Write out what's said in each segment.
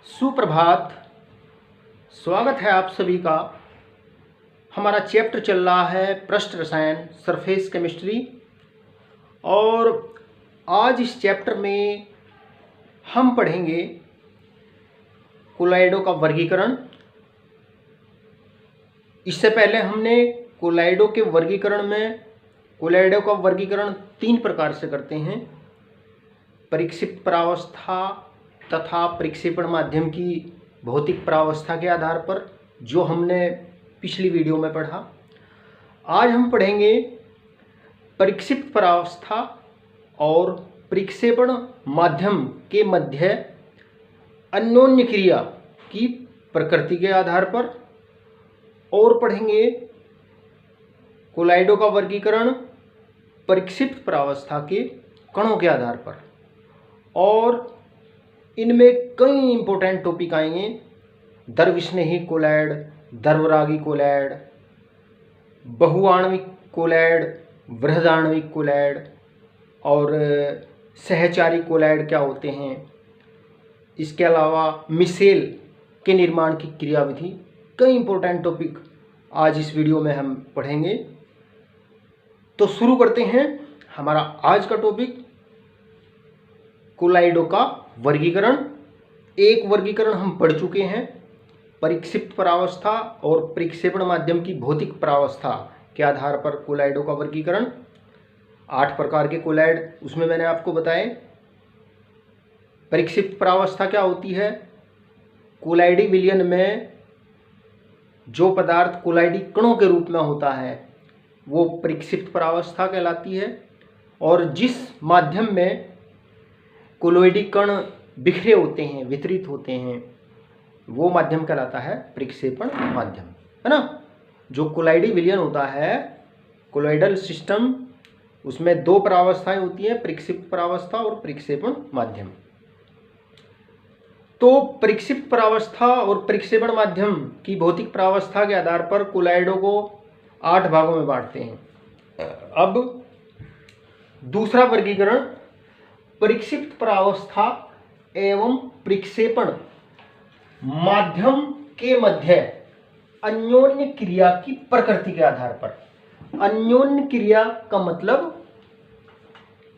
सुप्रभात। स्वागत है आप सभी का। हमारा चैप्टर चल रहा है पृष्ठ रसायन, सरफेस केमिस्ट्री। और आज इस चैप्टर में हम पढ़ेंगे कोलाइडों का वर्गीकरण। इससे पहले हमने कोलाइडों के वर्गीकरण में कोलाइडों का वर्गीकरण 3 प्रकार से करते हैं: परिक्षिप्त परावस्था तथा परिक्षेपण माध्यम की भौतिक परावस्था के आधार पर, जो हमने पिछली वीडियो में पढ़ा। आज हम पढ़ेंगे परिक्षिप्त परावस्था और परिक्षेपण माध्यम के मध्य अन्योन्य क्रिया की प्रकृति के आधार पर, और पढ़ेंगे कोलाइडों का वर्गीकरण परिक्षिप्त परावस्था के कणों के आधार पर। और इनमें कई इंपॉर्टेंट टॉपिक आएंगे: दरविस्नेही कोलाइड, द्रवरागी कोलाइड, बहुआण्विक कोलाइड, बृहदाण्विक कोलाइड और सहचारी कोलाइड क्या होते हैं। इसके अलावा मिसेल के निर्माण की क्रियाविधि। कई इंपॉर्टेंट टॉपिक आज इस वीडियो में हम पढ़ेंगे। तो शुरू करते हैं। हमारा आज का टॉपिक कोलाइडों का वर्गीकरण। एक वर्गीकरण हम पढ़ चुके हैं, परिक्षिप्त परावस्था और परिक्षेपण माध्यम की भौतिक परावस्था के आधार पर कोलाइडों का वर्गीकरण। 8 प्रकार के कोलाइड उसमें मैंने आपको बताए। परिक्षिप्त परावस्था क्या होती है? कोलाइडी विलयन में जो पदार्थ कोलाइडी कणों के रूप में होता है वो परिक्षिप्त परावस्था कहलाती है। और जिस माध्यम में कोलोइडी कण बिखरे होते हैं, वितरित होते हैं, वो माध्यम कहलाता है परिक्षेपण माध्यम, है ना। जो कोलाइडी विलयन होता है, कोलोइडल सिस्टम, उसमें 2 परावस्थाएं होती हैं, परिक्षिप्त परावस्था और परिक्षेपण माध्यम। तो परिक्षिप्त परावस्था और परिक्षेपण माध्यम की भौतिक परावस्था के आधार पर कोलाइडों को 8 भागों में बांटते हैं। अब दूसरा वर्गीकरण परिक्षिप्त परावस्था एवं परिक्षेपण माध्यम के मध्य अन्योन्य क्रिया की प्रकृति के आधार पर। अन्योन्य क्रिया का मतलब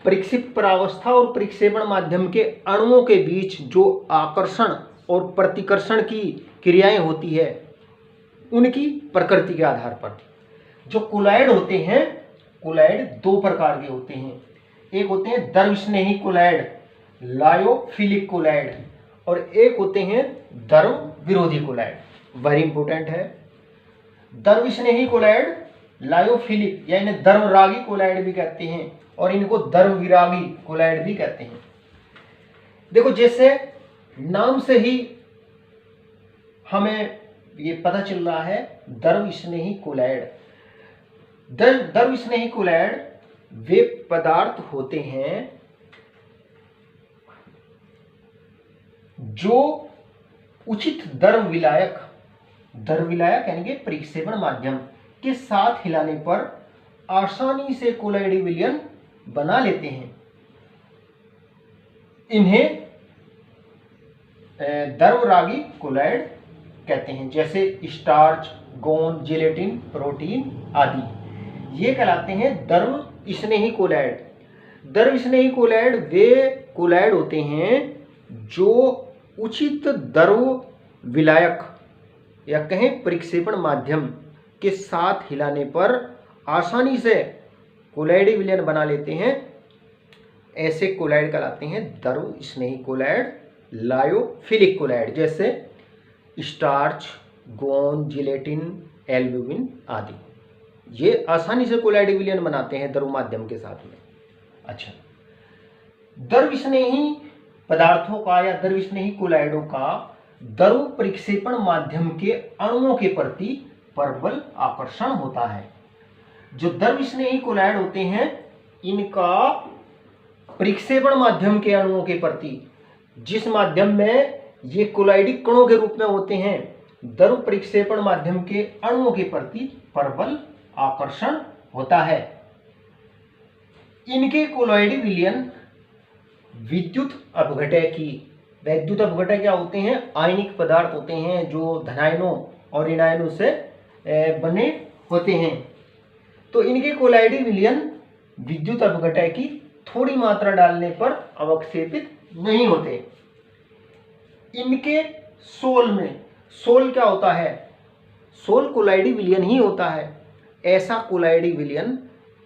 परिक्षिप्त परावस्था और परिक्षेपण माध्यम के अणुओं के बीच जो आकर्षण और प्रतिकर्षण की क्रियाएं होती है, उनकी प्रकृति के आधार पर। जो कोलाइड होते हैं, कोलाइड 2 प्रकार के होते हैं। एक होते हैं दरविस्नेही कोलाइड, लायोफिलिक कोलाइड, और एक होते हैं द्रव विरोधी कोलाइड। वेरी इंपॉर्टेंट है। दरविस्नेही कोलाइड, लायोफिलिक या इन्हें द्रवरागी कोलाइड भी कहते हैं, और इनको द्रवविरागी कोलाइड भी कहते हैं। देखो, जैसे नाम से ही हमें ये पता चल रहा है, दरविस्नेही कोलाइड। दरविस्नेही कोलाइड वे पदार्थ होते हैं जो उचित द्रव विलायक यानी कि परिक्षेपण माध्यम के साथ हिलाने पर आसानी से कोलाइडी विलयन बना लेते हैं। इन्हें द्रवरागी कोलाइड कहते हैं, जैसे स्टार्च, गोंद, जिलेटिन, प्रोटीन आदि। ये कहलाते हैं द्रव स्नेही कोलाइड। द्रव स्नेही कोलाइड वे कोलाइड होते हैं जो उचित द्रव विलायक या कहें परिक्षेपण माध्यम के साथ हिलाने पर आसानी से कोलाइडी विलयन बना लेते हैं। ऐसे कोलाइड कहलाते हैं द्रव स्नेही कोलाइड, लायोफिलिक कोलाइड, जैसे स्टार्च, गोंद, जिलेटिन, एल्ब्यूमिन आदि। ये आसानी से कोलाइडी विलयन बनाते हैं द्रव माध्यम के साथ में। अच्छा, द्रविस्नेही पदार्थों का या द्रविस्नेही कोलाइडों का द्रव परिक्षेपण माध्यम के अणुओं के प्रति प्रबल आकर्षण होता है। जो द्रविस्नेही कोलाइड होते हैं, इनका परिक्षेपण माध्यम के अणुओं के प्रति, जिस माध्यम में ये कोलाइडी कणों के रूप में होते हैं, द्रव परिक्षेपण माध्यम के अणुओं के प्रति प्रबल आकर्षण होता है। इनके कोलाइडी विलयन विद्युत अपघटय की वैद्युत अपघटक क्या होते हैं? आयनिक पदार्थ होते हैं जो धनायनों और ऋणायनों से बने होते हैं। तो इनके कोलाइडी विलयन विद्युत अपघटक की थोड़ी मात्रा डालने पर अवक्षेपित नहीं होते। इनके सोल में, सोल क्या होता है? सोल कोलाइडी विलयन ही होता है। ऐसा कोलाइडी विलयन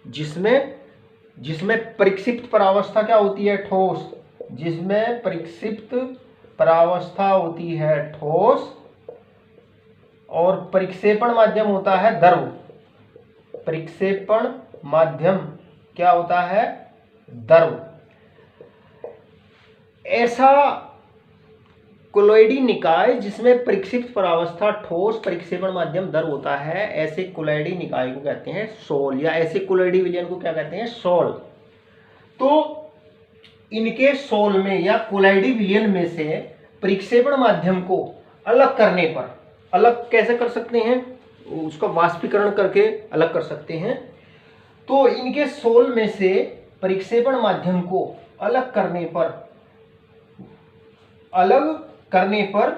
जिसमें परिक्षिप्त परावस्था क्या होती है? ठोस। जिसमें परिक्षिप्त परावस्था होती है ठोस और परिक्षेपण माध्यम होता है द्रव। परिक्षेपण माध्यम क्या होता है? द्रव। ऐसा कोलॉइडी निकाय जिसमें परिक्षिप्त परावस्था ठोस, परिक्षेपण माध्यम द्रव होता है, ऐसे कोलॉइडी निकाय को कहते हैं सोल, या ऐसे कोलॉइडी विलयन को क्या कहते हैं? सोल। तो इनके सोल में या कोलॉइडी विलयन में से परिक्षेपण माध्यम को अलग करने पर, अलग कैसे कर सकते हैं? उसका वाष्पीकरण करके अलग कर सकते हैं। तो इनके सोल में से परिक्षेपण माध्यम को अलग करने पर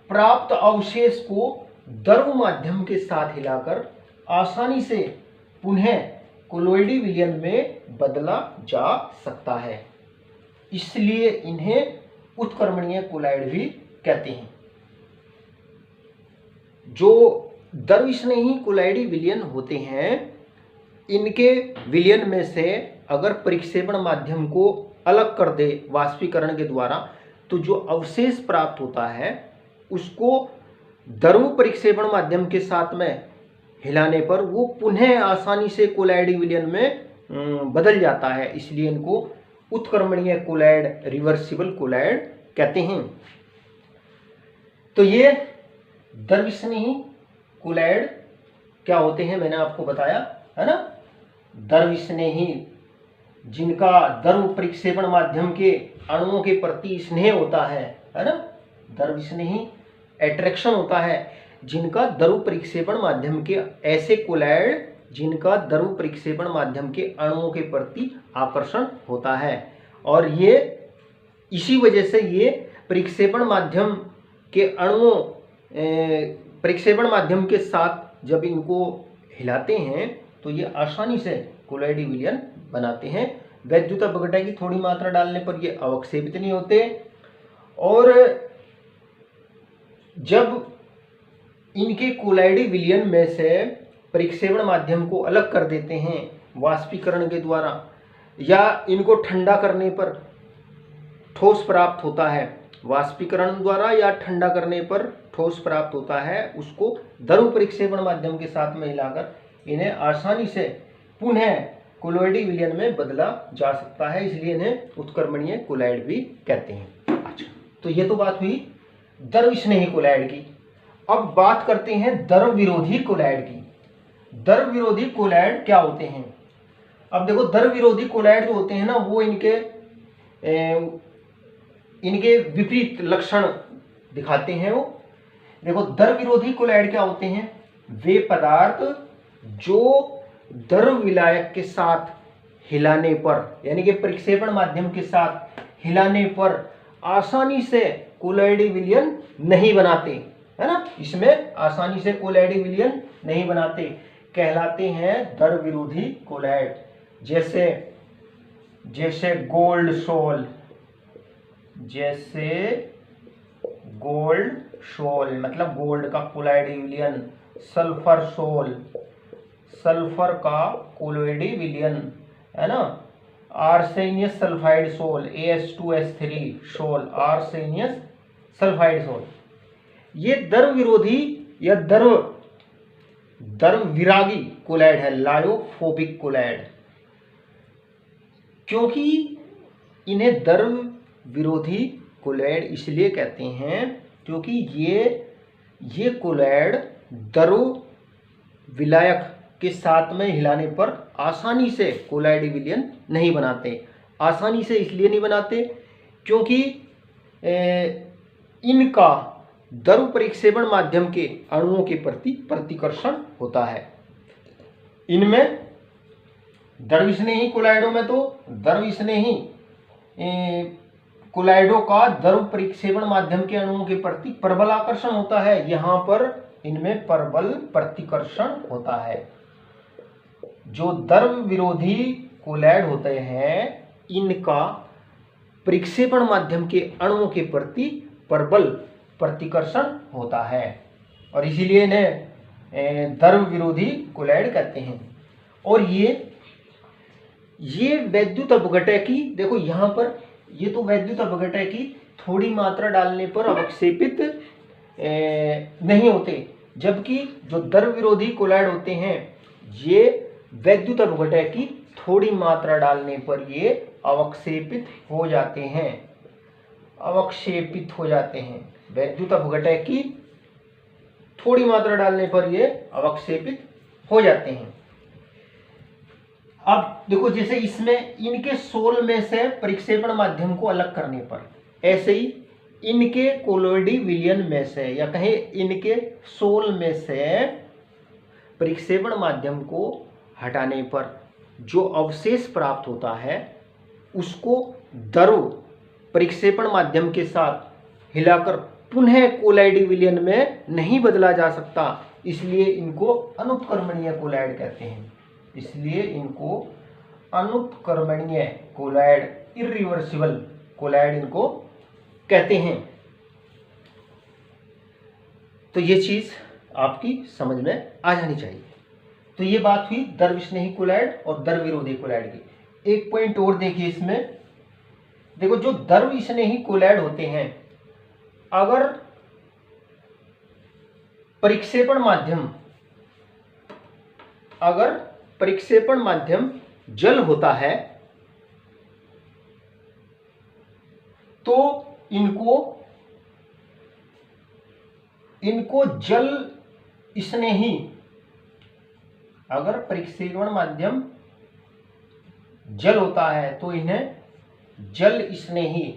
प्राप्त अवशेष को द्रव माध्यम के साथ हिलाकर आसानी से पुनः कोलॉइडी विलयन में बदला जा सकता है। इसलिए इन्हें उत्क्रमणीय कोलॉइड भी कहते हैं। जो द्रवस्नेही कोलॉइडी विलयन होते हैं, इनके विलयन में से अगर परिक्षेपण माध्यम को अलग कर दे वाष्पीकरण के द्वारा, तो जो अवशेष प्राप्त होता है उसको द्रव परिक्षेपण माध्यम के साथ में हिलाने पर वो पुनः आसानी से कोलॉइडी विलयन में बदल जाता है। इसलिए इनको उत्क्रमणीय कोलॉइड, रिवर्सिबल कोलॉइड कहते हैं। तो ये द्रवस्नेही कोलॉइड क्या होते हैं मैंने आपको बताया है ना। द्रवस्नेही जिनका द्रव परिक्षेपण माध्यम के अणुओं के प्रति स्नेह होता है ना। द्रवस्नेही अट्रैक्शन होता है जिनका द्रव परिक्षेपण माध्यम के, ऐसे कोलॉइड जिनका द्रव परिक्षेपण माध्यम के अणुओं के प्रति आकर्षण होता है। और ये इसी वजह से ये परिक्षेपण माध्यम के अणुओं, परिक्षेपण माध्यम के साथ जब इनको हिलाते हैं तो ये आसानी से कोलॉइडी विलयन बनाते हैं। वैद्युत अपघटक की थोड़ी मात्रा डालने पर ये अवक्षेपित नहीं होते। और जब इनके कोलॉइडी विलयन में से परिक्षेपण माध्यम को अलग कर देते हैं वाष्पीकरण के द्वारा, या इनको ठंडा करने पर ठोस प्राप्त होता है, वाष्पीकरण द्वारा या ठंडा करने पर ठोस प्राप्त होता है, उसको द्रव परिक्षेपण माध्यम के साथ में हिलाकर इन्हें आसानी से पुनः कोलॉइडी विलयन में बदला जा सकता है। इसलिए इन्हें उत्क्रमणीय कोलॉइड भी कहते हैं। अच्छा, तो ये तो बात हुई द्रवस्नेही कोलॉइड की। अब बात करते हैं द्रव विरोधी कोलॉइड की। द्रव विरोधी कोलॉइड क्या होते हैं? अब देखो, द्रव विरोधी कोलॉइड जो होते हैं ना, वो इनके विपरीत लक्षण दिखाते हैं। वो देखो, द्रव विरोधी कोलॉइड क्या होते हैं? वे पदार्थ जो द्रव विलायक के साथ हिलाने पर, यानी कि परिक्षेपण माध्यम के साथ हिलाने पर आसानी से कोलॉइडी विलयन नहीं बनाते, है ना। इसमें आसानी से कोलॉइडी विलयन नहीं बनाते, कहलाते हैं द्रव विरोधी कोलॉइड। जैसे गोल्ड सोल, मतलब गोल्ड का कोलॉइडी विलयन। सल्फर सोल, सल्फर का कोलॉइडी विलयन, है ना। Arsenious sulphide sol, AS2S3 sol, arsenious sulphide sol. ये द्रव विरोधी या द्रव विरागी कोलॉइड है, लायोफोबिक कोलॉइड। क्योंकि इन्हें द्रव विरोधी कोलॉइड इसलिए कहते हैं क्योंकि ये कोलॉइड द्रव विलायक के साथ में हिलाने पर आसानी से कोलॉइडी विलयन नहीं बनाते। आसानी से इसलिए नहीं बनाते क्योंकि इनका द्रव परिक्षेपण माध्यम के अणुओं के प्रति प्रतिकर्षण होता है। इनमें द्रवस्नेही कोलॉइडों में तो द्रवस्नेही कोलाइडों का द्रव परिक्षेपण माध्यम के अणुओं के प्रति प्रबल आकर्षण होता है। यहाँ पर इनमें प्रबल प्रतिकर्षण होता है। जो द्रव विरोधी कोलाइड होते हैं इनका परिक्षेपण माध्यम के अणुओं के प्रति प्रबल प्रतिकर्षण होता है और इसीलिए इन्हें द्रव विरोधी कोलाइड कहते हैं। और ये वैद्युत अपघटकी, देखो यहाँ पर ये तो वैद्युत अपघटकी थोड़ी मात्रा डालने पर अवक्षेपित नहीं होते, जबकि जो द्रव विरोधी कोलाइड होते हैं ये वैद्युत अपघटकी थोड़ी मात्रा डालने पर ये अवक्षेपित हो जाते हैं। अवक्षेपित हो जाते हैं। वैद्युत अपघटकी थोड़ी मात्रा डालने पर ये अवक्षेपित हो जाते हैं। अब देखो जैसे इसमें इनके सोल में से परिक्षेपण माध्यम को अलग करने पर, ऐसे ही इनके कोलोइडी विलयन में से या कहें इनके सोल में से परिक्षेपण माध्यम को हटाने पर जो अवशेष प्राप्त होता है उसको द्रव परिक्षेपण माध्यम के साथ हिलाकर पुनः कोलाइडी विलयन में नहीं बदला जा सकता, इसलिए इनको अनुत्क्रमणीय कोलाइड कहते हैं। इसलिए इनको अनुत्क्रमणीय कोलाइड, इरिवर्सिबल कोलाइड इनको कहते हैं। तो ये चीज आपकी समझ में आ जानी चाहिए। तो ये बात हुई द्रव स्नेही कोलाइड और द्रव विरोधी कोलाइड की। एक पॉइंट और देखिए इसमें, देखो जो द्रव स्नेही कोलाइड होते हैं अगर परिक्षेपण माध्यम जल होता है तो इनको जल स्नेही, अगर परिक्षेपण माध्यम जल होता है तो इन्हें जल स्नेही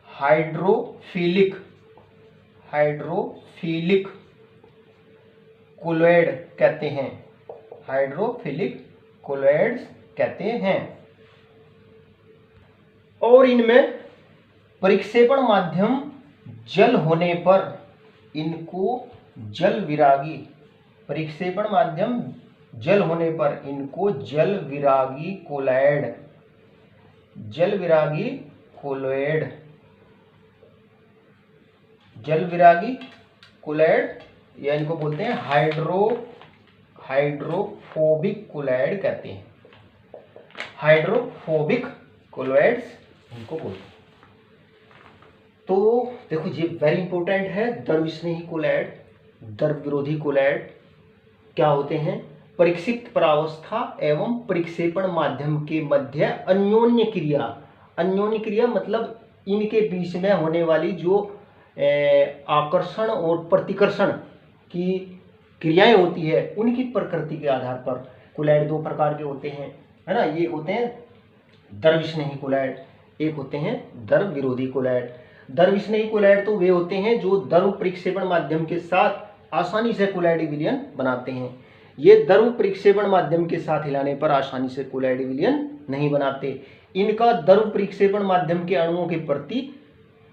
हाइड्रोफिलिक कोलोइड कहते हैं। हाइड्रोफिलिक कोलोइड्स कहते हैं। और इनमें परिक्षेपण माध्यम जल होने पर इनको जल विरागी, परिक्षेपण माध्यम जल होने पर इनको जल विरागी कोलोइड या इनको बोलते हैं हाइड्रोफोबिक कोलाइड कहते हैं। हाइड्रोफोबिक कोलोइड्स इनको बोलते हैं। तो देखो ये वेरी इंपॉर्टेंट है। द्रव स्नेही कोलाइड, द्रव विरोधी कोलाइड क्या होते हैं? परिक्षिप्त परावस्था एवं परिक्षेपण माध्यम के मध्य अन्योन्य क्रिया मतलब इनके बीच में होने वाली जो आकर्षण और प्रतिकर्षण की क्रियाएं होती है उनकी प्रकृति के आधार पर कोलाइड दो प्रकार के होते हैं, है ना। ये होते हैं द्रव स्नेही कोलाइड, एक होते हैं द्रव विरोधी कोलाइड। द्रव स्नेही कोलाइड तो वे होते हैं जो द्रव परिक्षेपण माध्यम के साथ आसानी से कोलाइडी विलयन बनाते हैं। ये द्रव परिक्षेपण माध्यम के साथ हिलाने पर आसानी से कोलाइडी विलयन नहीं बनाते। इनका द्रव परिक्षेपण माध्यम के अणुओं के प्रति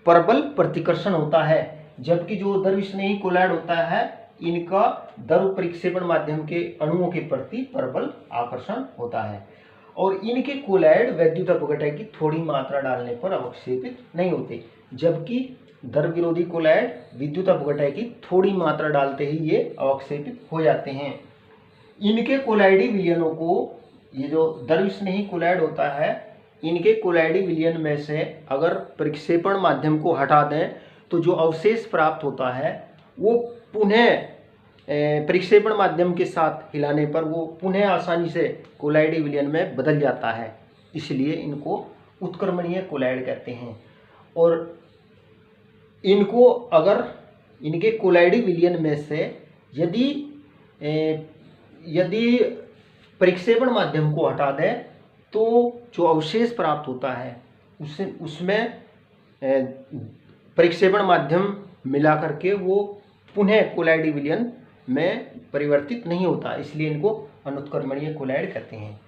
प्रबल प्रतिकर्षण होता है, जबकि जो द्रव स्नेही कोलाइड होता है इनका द्रव परिक्षेपण माध्यम के अणुओं के प्रति प्रबल आकर्षण होता है। और इनके कोलाइड वैद्युत अपघटक की थोड़ी मात्रा डालने पर अवक्षेपित नहीं होते, जबकि द्रव विरोधी कोलाइड विद्युत अपघटक की थोड़ी मात्रा डालते ही ये अवक्षेपित हो जाते हैं। इनके कोलाइडी विलयनों को, ये जो द्रव स्नेही कोलाइड होता है इनके कोलाइडी विलयन में से अगर परिक्षेपण माध्यम को हटा दें तो जो अवशेष प्राप्त होता है वो पुनः परिक्षेपण माध्यम के साथ हिलाने पर वो पुनः आसानी से कोलाइडी विलयन में बदल जाता है, इसलिए इनको उत्क्रमणीय कोलाइड कहते हैं। और इनको अगर इनके कोलाइडी विलयन में से यदि परिक्षेपण माध्यम को हटा दें तो जो अवशेष प्राप्त होता है उसमें परिक्षेपण माध्यम मिला करके वो पुनः कोलाइडी विलयन में परिवर्तित नहीं होता, इसलिए इनको अनुत्क्रमणीय कोलाइड कहते हैं।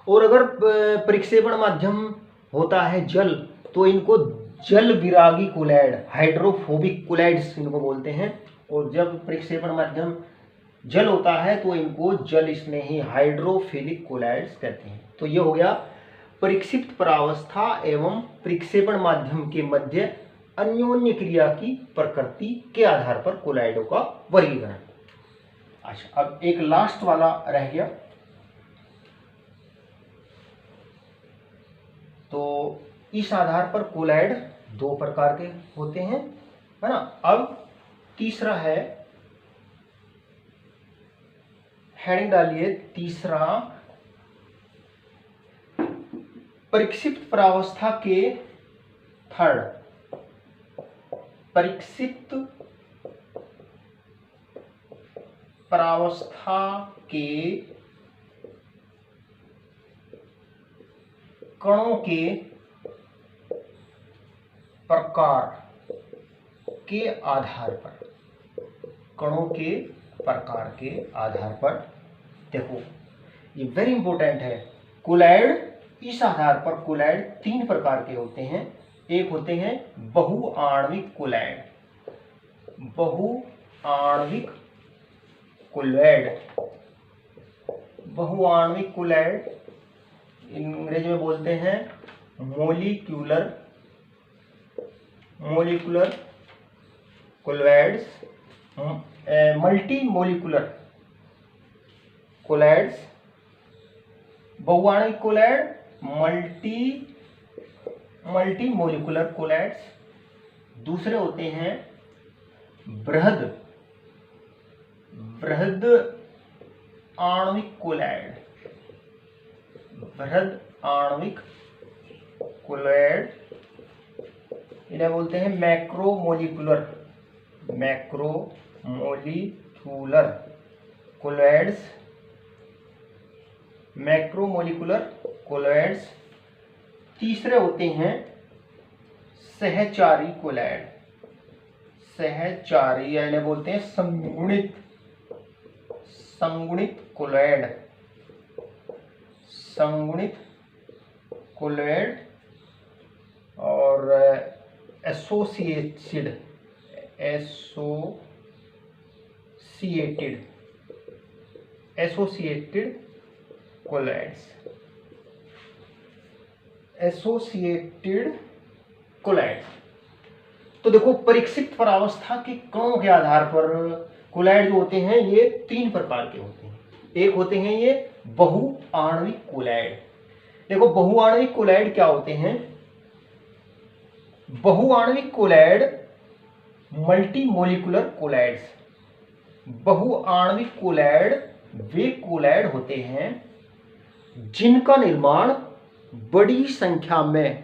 और अगर परिक्षेपण माध्यम होता है जल तो इनको जल विरागी कोलैड, हाइड्रोफोबिक कोलैड्स इनको बोलते हैं। और जब परिक्षेपण माध्यम जल होता है तो इनको जल स्नेही हाइड्रोफिलिक कोलैड्स कहते हैं। तो ये हो गया परिक्षिप्त परावस्था एवं परिक्षेपण माध्यम के मध्य अन्योन्य क्रिया की प्रकृति के आधार पर कोलैडों का वर्गीकरण। अच्छा, अब एक लास्ट वाला रह गया। तो इस आधार पर कोलैड दो प्रकार के होते हैं, है ना। अब तीसरा है, हेडिंग डालिए तीसरा, परिक्षिप्त परावस्था के थर्ड, परिक्षिप्त परावस्था के कणों के प्रकार के आधार पर, कणों के प्रकार के आधार पर, देखो ये वेरी इंपॉर्टेंट है। कोलैड, इस आधार पर कोलैड तीन प्रकार के होते हैं। एक होते हैं बहुआण्विक कोलैड, बहुआण्विक कोलैड, बहुआण्विक कोलैड अंग्रेजी में बोलते हैं molecular colloids, multi molecular colloids, बहुआण्विक कोलैड, मल्टी मोलिकुलर कोलैड्स। दूसरे होते हैं बृहद आणविक कोलैड, बृहद आणविक कोलैड, इन्हें बोलते हैं मैक्रोमोलिकुलर कोलैड्स, मैक्रोमोलिकुलर कोलैड्स। तीसरे होते हैं सहचारी कोलैड, सहचारी या इन्हें बोलते हैं संगुणित कोलैड, संगुणित कोलैड। और एसोसिएटेड कोलैड्स, एसोसिएटेड कोलैड्स। तो देखो परिक्षिप्त परावस्था के कणों के आधार पर कोलैड जो होते हैं ये तीन प्रकार के होते हैं। एक होते हैं ये बहुआण्विक कोलैड। देखो बहुआण्विक कोलैड क्या होते हैं? बहुआण्विक कोलैड मल्टी मोलिकुलर कोलैड्स। बहुआण्विक कोलैड वे कोलैड होते हैं जिनका निर्माण बड़ी संख्या में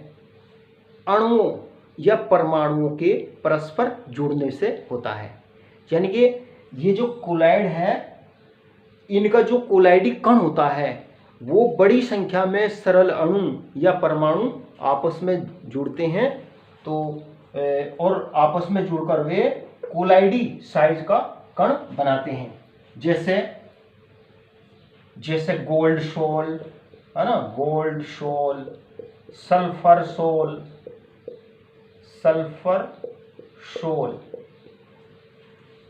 अणुओं या परमाणुओं के परस्पर जुड़ने से होता है। यानी कि ये जो कोलैड है, इनका जो कोलैडी कण होता है वो बड़ी संख्या में सरल अणु या परमाणु आपस में जुड़ते हैं, तो और आपस में जुड़कर वे कोलाइडी साइज का कण बनाते हैं। जैसे गोल्ड शोल है ना, गोल्ड शोल, सल्फर शोल।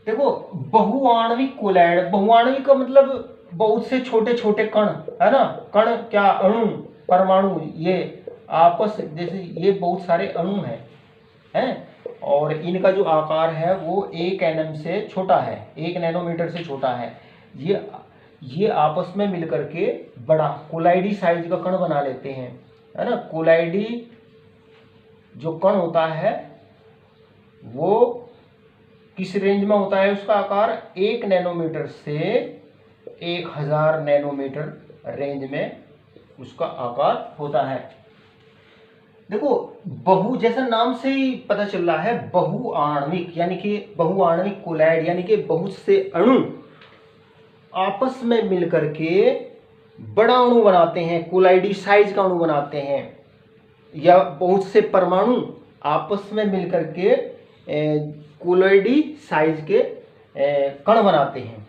देखो बहुआण्विक कोलैड, बहुआण्विक का मतलब बहुत से छोटे छोटे कण है ना, कण क्या, अणु, परमाणु, ये आपस, जैसे ये बहुत सारे अणु हैं और इनका जो आकार है वो 1 nm से छोटा है, 1 नैनोमीटर से छोटा है। ये आपस में मिलकर के बड़ा कोलाइडी साइज का कण बना लेते हैं, है ना। कोलाइडी जो कण होता है वो किस रेंज में होता है? उसका आकार 1 नैनोमीटर से 1000 नैनोमीटर रेंज में उसका आकार होता है। देखो बहु, जैसा नाम से ही पता चल रहा है, बहुआण्विक यानी कि बहुआण्विक कोलैड यानी कि बहुत से अणु आपस में मिलकर के बड़ा अणु बनाते हैं, कोलाइडी साइज का अणु बनाते हैं, या बहुत से परमाणु आपस में मिलकर के कोलाइडी साइज के कण बनाते हैं।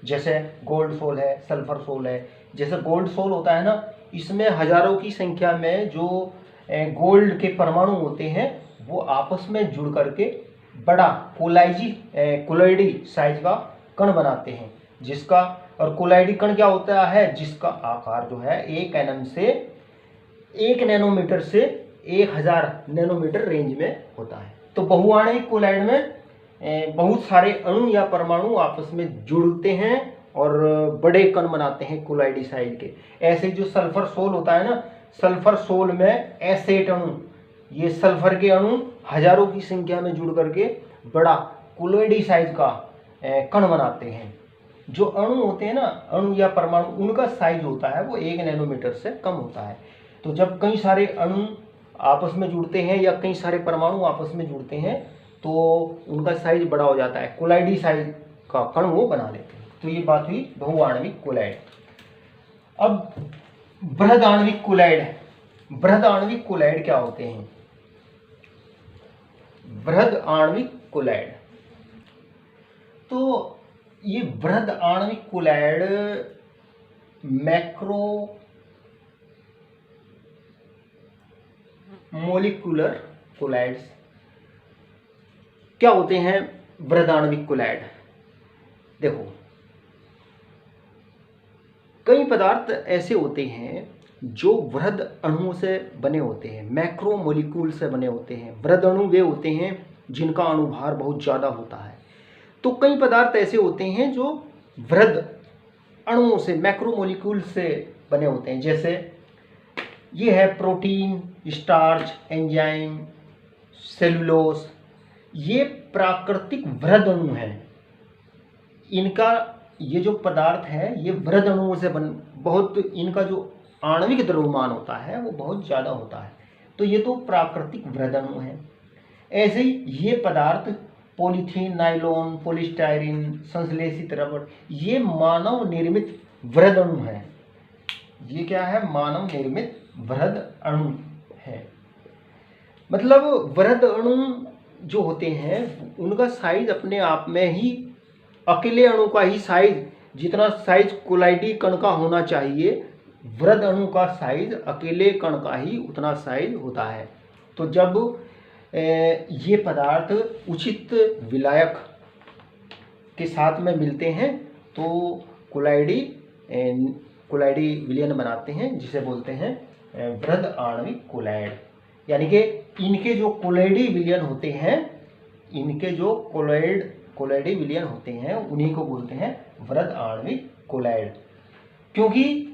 जैसे गोल्ड सोल है, सल्फर सोल है। जैसे गोल्ड सोल होता है ना, इसमें हजारों की संख्या में जो गोल्ड के परमाणु होते हैं वो आपस में जुड़ करके बड़ा कोलाइडी साइज का कण बनाते हैं, जिसका, और कोलाइडी कण क्या होता है, जिसका आकार जो है 1 nm से 1 नैनोमीटर से 1000 नैनोमीटर रेंज में होता है। तो बहुआण्विक कोलाइड में बहुत सारे अणु या परमाणु आपस में जुड़ते हैं और बड़े कण बनाते हैं कोलाइडी साइज के। ऐसे जो सल्फर सोल होता है ना, सल्फर सोल में एसेट अणु, ये सल्फर के अणु हजारों की संख्या में जुड़ करके बड़ा कोलाइडी साइज का कण बनाते हैं। जो अणु होते हैं ना, अणु या परमाणु, उनका साइज होता है वो 1 नैनोमीटर से कम होता है। तो जब कई सारे अणु आपस में जुड़ते हैं या कई सारे परमाणु आपस में जुड़ते हैं तो उनका साइज बड़ा हो जाता है, कोलाइडी साइज का कण वो बना लेते हैं। तो ये बात हुई बहुआण्विक कोलाइड। अब बृहदाण्विक कोलाइड, बृहदाण्विक कोलाइड क्या होते हैं? बृहदाण्विक कोलाइड, तो ये बृहदाण्विक कोलाइड मैक्रो मोलिकुलर कोलाइड्स क्या होते हैं? बृहदाण्विक कोलाइड, देखो कई पदार्थ ऐसे होते हैं जो वृहद अणुओं से बने होते हैं, मैक्रो मोलिक्यूल से बने होते हैं। वृहद अणु वे होते हैं जिनका अणुभार बहुत ज़्यादा होता है। तो कई पदार्थ ऐसे होते हैं जो वृहद अणुओं से, मैक्रो मोलिक्यूल से बने होते हैं। जैसे ये है प्रोटीन, स्टार्च, एंजाइम, सेलुलोज, ये प्राकृतिक वृहद अणु हैं। इनका ये जो पदार्थ है ये वृहद अणुओं से बहुत, इनका जो आणविक द्रव्यमान होता है वो बहुत ज़्यादा होता है। तो ये तो प्राकृतिक वृहद अणु है। ऐसे ही ये पदार्थ पॉलीथीन, नायलॉन, पॉलीस्टायरीन, संश्लेषित रबड़, ये मानव निर्मित वृहद अणु है। ये क्या है? मानव निर्मित वृहद अणु है। मतलब वृहद अणु जो होते हैं उनका साइज अपने आप में ही, अकेले अणु का ही साइज, जितना साइज कोलाइडी कण का होना चाहिए, वृहद अणु का साइज अकेले कण का ही उतना साइज होता है। तो जब ये पदार्थ उचित विलायक के साथ में मिलते हैं तो कोलाइडी विलयन बनाते हैं, जिसे बोलते हैं बृहदाण्विक कोलाइड। यानी कि इनके जो कोलाइडी विलयन होते हैं, इनके जो कोलाइडी विलयन होते हैं उन्हीं को बोलते हैं बृहदाण्विक कोलाइड। क्योंकि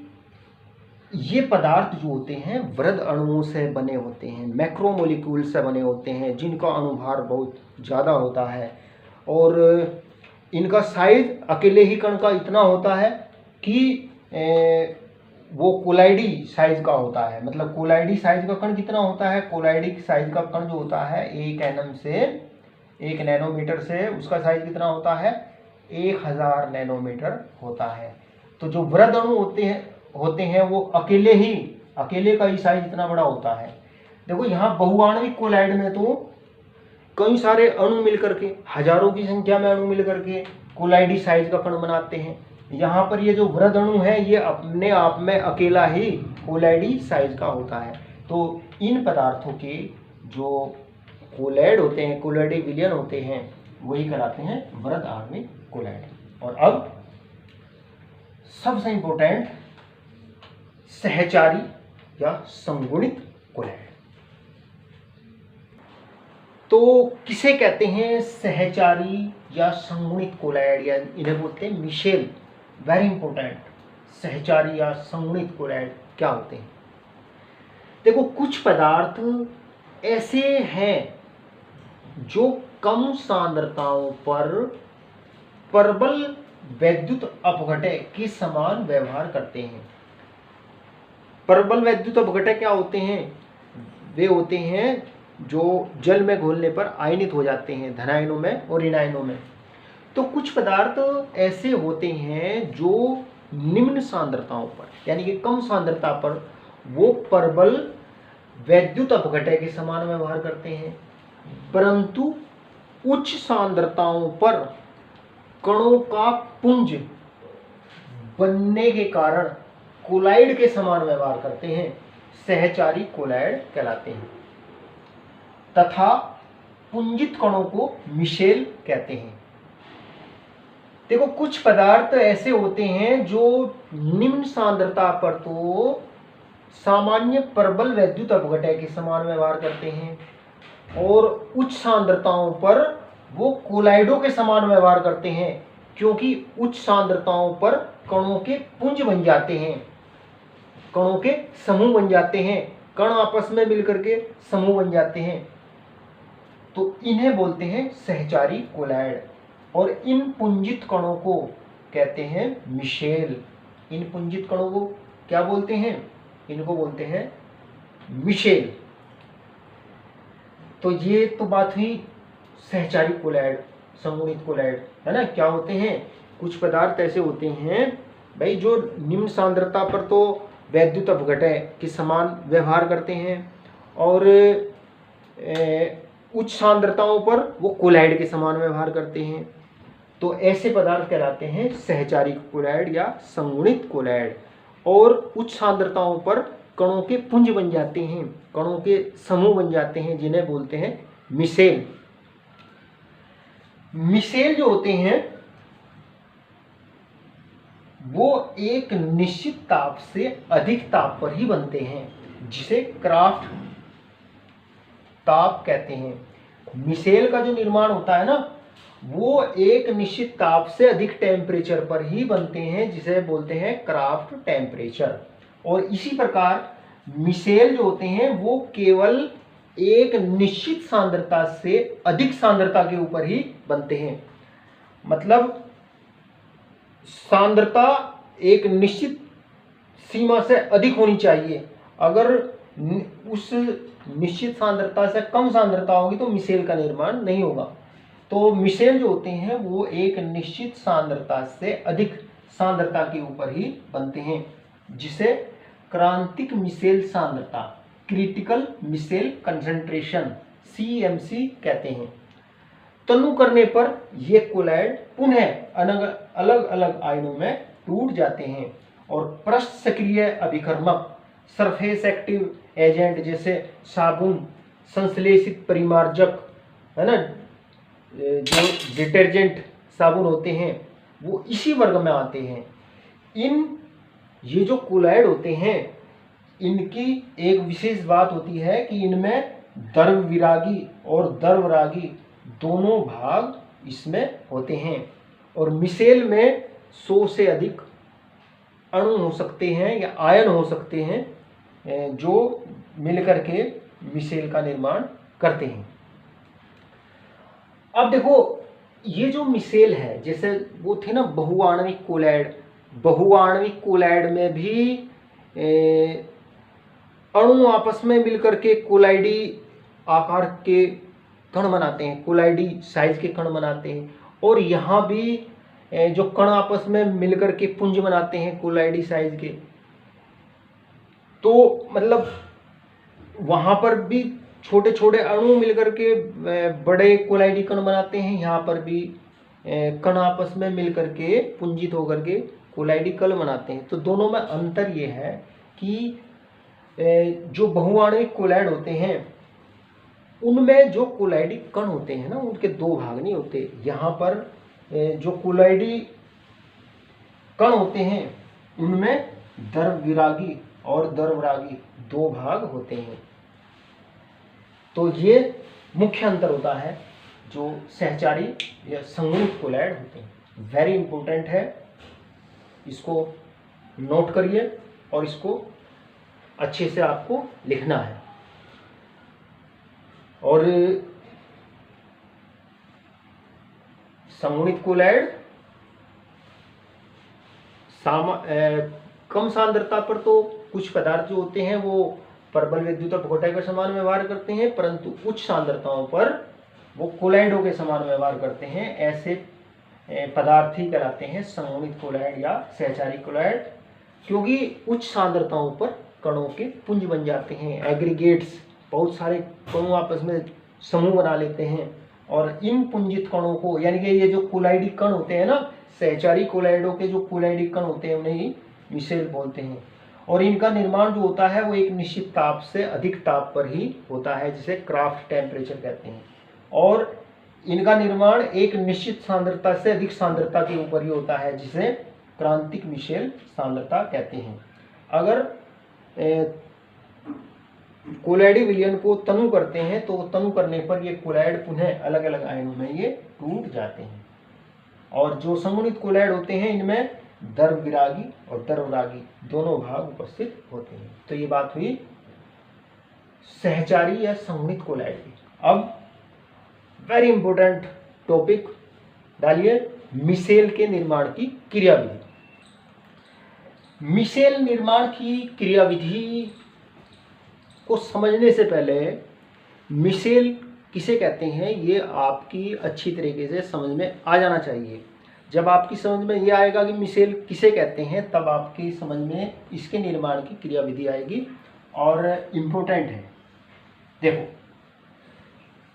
ये पदार्थ जो होते हैं वृहद अणुओं से बने होते हैं, मैक्रोमोलिक्यूल से बने होते हैं, जिनका अणुभार बहुत ज़्यादा होता है और इनका साइज अकेले ही कण का इतना होता है कि वो कोलाइडी साइज का होता है। मतलब कोलाइडी साइज का कण कितना होता है? कोलाइडी साइज का कण जो होता है 1 nm से 1 नैनोमीटर से, उसका साइज कितना होता है? 1000 नैनोमीटर होता है। तो जो वृहद अणु होते हैं वो अकेले का ही साइज इतना बड़ा होता है। देखो यहाँ बहुआण्विक कोलाइड में तो कई सारे अणु मिलकर के, हजारों की संख्या में अणु मिलकर के कोलाइडी साइज का कण बनाते हैं। यहाँ पर ये जो वृहद अणु है ये अपने आप में अकेला ही कोलाइडी साइज का होता है। तो इन पदार्थों के जो कोलाइड होते हैं, कोलाइडी विलयन होते हैं, वही कहलाते हैं बृहदाण्विक कोलाइड। और अब सबसे इंपॉर्टेंट, सहचारी या संगुणित कोलाइड। तो किसे कहते हैं सहचारी या संगुणित कोलाइड, या इन्हें बोलते हैं मिशेल। वेरी इंपॉर्टेंट, सहचारी या संगुणित कोलाइड क्या होते हैं? देखो कुछ पदार्थ ऐसे हैं जो कम सांद्रताओं पर प्रबल वैद्युत अपघटय के समान व्यवहार करते हैं। प्रबल वैद्युत अपघटय क्या होते हैं? वे होते हैं जो जल में घोलने पर आयनित हो जाते हैं, धनायनों में और ऋणायनों में। तो कुछ पदार्थ ऐसे होते हैं जो निम्न सांद्रताओं पर, यानी कि कम सांद्रता पर, वो प्रबल वैद्युत अपघटय के समान व्यवहार करते हैं, परंतु उच्च सांद्रताओं पर कणों का पुंज बनने के कारण कोलाइड के समान व्यवहार करते हैं, सहचारी कोलाइड कहलाते हैं। तथा पुंजित कणों को मिशेल कहते हैं। देखो, कुछ पदार्थ ऐसे होते हैं जो निम्न सांद्रता पर तो सामान्य प्रबल वैद्युत अपघटय के समान व्यवहार करते हैं और उच्च सांद्रताओं पर वो कोलाइडों के समान व्यवहार करते हैं, क्योंकि उच्च सांद्रताओं पर कणों के पुंज बन जाते हैं, कणों के समूह बन जाते हैं, कण आपस में मिलकर के समूह बन जाते हैं। तो इन्हें बोलते हैं सहचारी कोलाइड और इन पुंजित कणों को कहते हैं मिशेल। इन पुंजित कणों को क्या बोलते हैं? इनको बोलते हैं मिशेल। तो ये तो बात हुई सहचारी कोलाइड, संगुणित कोलाइड, है ना। क्या होते हैं? कुछ पदार्थ ऐसे होते हैं भाई जो निम्न सांद्रता पर तो वैद्युत अपघटय के समान व्यवहार करते हैं और उच्च सांद्रताओं पर वो कोलाइड के समान व्यवहार करते हैं। तो ऐसे पदार्थ कहलाते हैं सहचारी कोलाइड या संगुणित कोलाइड। और उच्च सांद्रताओं पर कणों के पुंज बन जाते हैं, कणों के समूह बन जाते हैं, जिन्हें बोलते हैं मिशेल। मिशेल जो होते हैं वो एक निश्चित ताप से अधिक ताप पर ही बनते हैं, जिसे क्राफ्ट ताप कहते हैं। मिशेल का जो निर्माण होता है ना, वो एक निश्चित ताप से अधिक टेम्परेचर पर ही बनते हैं, जिसे बोलते हैं क्राफ्ट टेम्परेचर। और इसी प्रकार मिशेल जो होते हैं वो केवल एक निश्चित सांद्रता से अधिक सांद्रता के ऊपर ही बनते हैं। मतलब सांद्रता एक निश्चित सीमा से अधिक होनी चाहिए। अगर उस निश्चित सांद्रता से कम सांद्रता होगी तो मिशेल का निर्माण नहीं होगा। तो मिशेल जो होते हैं वो एक निश्चित सांद्रता से अधिक सांद्रता के ऊपर ही बनते हैं, जिसे क्रांतिक मिशेल सांद्रता, क्रिटिकल मिशेल कंसंट्रेशन, CMC कहते हैं। तनु करने पर ये कोलाइड पुनः अलग अलग आयनों में टूट जाते हैं और पृष्ठ सक्रिय अभिकर्मक, सरफेस एक्टिव एजेंट जैसे साबुन, संश्लेषित परिमार्जक, है ना, जो डिटर्जेंट साबुन होते हैं वो इसी वर्ग में आते हैं। ये जो कोलाइड होते हैं इनकी एक विशेष बात होती है कि इनमें द्रव्यविरागी और द्रवरागी दोनों भाग इसमें होते हैं। और मिशेल में 100 से अधिक अणु हो सकते हैं या आयन हो सकते हैं जो मिलकर के मिशेल का निर्माण करते हैं। अब देखो, ये जो मिशेल है, जैसे वो थे ना बहुआण्विक कोलाइड, बहुआण्विक कोलाइड में भी अणु आपस में मिलकर के कोलाइडी आकार के कण बनाते हैं, कोलाइडी साइज के कण बनाते हैं। और यहाँ भी जो कण आपस में मिलकर के पुंज बनाते हैं कोलाइडी साइज के। तो मतलब वहाँ पर भी छोटे छोटे अणु मिलकर के बड़े कोलाइडी कण बनाते हैं, यहाँ पर भी कण आपस में मिलकर के पुंजित होकर के कोलाइडी कण बनाते हैं। तो दोनों में अंतर ये है कि जो बहुआण्विक कोलाइड होते हैं उनमें जो कोलाइडी कण होते हैं ना, उनके दो भाग नहीं होते। यहाँ पर जो कोलाइडी कण होते हैं उनमें द्रव्यविरागी और द्रवरागी दो भाग होते हैं। तो ये मुख्य अंतर होता है जो सहचारी या संगुणित कोलाइड होते हैं। वेरी इंपॉर्टेंट है, इसको नोट करिए और इसको अच्छे से आपको लिखना है। और संगुणित कोलाइड कम सांद्रता पर तो कुछ पदार्थ जो होते हैं वो प्रबल विद्युत अपघटय के समान व्यवहार करते हैं, परंतु उच्च सांद्रताओं पर वो कोलाइडों के समान व्यवहार करते हैं। ऐसे पदार्थ ही कहलाते हैं संगुणित कोलाइड या सहचारी कोलाइड, क्योंकि उच्च सांद्रताओं पर कणों के पुंज बन जाते हैं, एग्रीगेट्स, बहुत सारे कणों आपस में समूह बना लेते हैं। और इन पुंजित कणों को, यानी कि ये जो कोलाइडी कण होते हैं ना, सहचारी कोलाइडों के जो कोलाइडी कण होते हैं उन्हें ही मिशेल बोलते हैं। और इनका निर्माण जो होता है वो एक निश्चित ताप से अधिक ताप पर ही होता है, जिसे क्राफ्ट टेम्परेचर कहते हैं। और इनका निर्माण एक निश्चित सांद्रता से अधिक सांद्रता के ऊपर ही होता है, जिसे क्रांतिक मिशेल सांद्रता कहते हैं। अगर कोलैडी विलयन को तनु करते हैं तो तनु करने पर ये कोलैड पुनः अलग अलग आयनों में ये टूट जाते हैं। और जो संगुणित कोलैड होते हैं इनमें द्रव्यरागी और द्रवरागी दोनों भाग उपस्थित होते हैं। तो ये बात हुई सहचारी या संगुणित कोलैड की। अब वेरी इंपॉर्टेंट टॉपिक डालिए, मिशेल के निर्माण की क्रियाविधि। मिशेल निर्माण की क्रियाविधि को समझने से पहले मिशेल किसे कहते हैं ये आपकी अच्छी तरीके से समझ में आ जाना चाहिए। जब आपकी समझ में ये आएगा कि मिशेल किसे कहते हैं, तब आपकी समझ में इसके निर्माण की क्रियाविधि आएगी और इम्पोर्टेंट है। देखो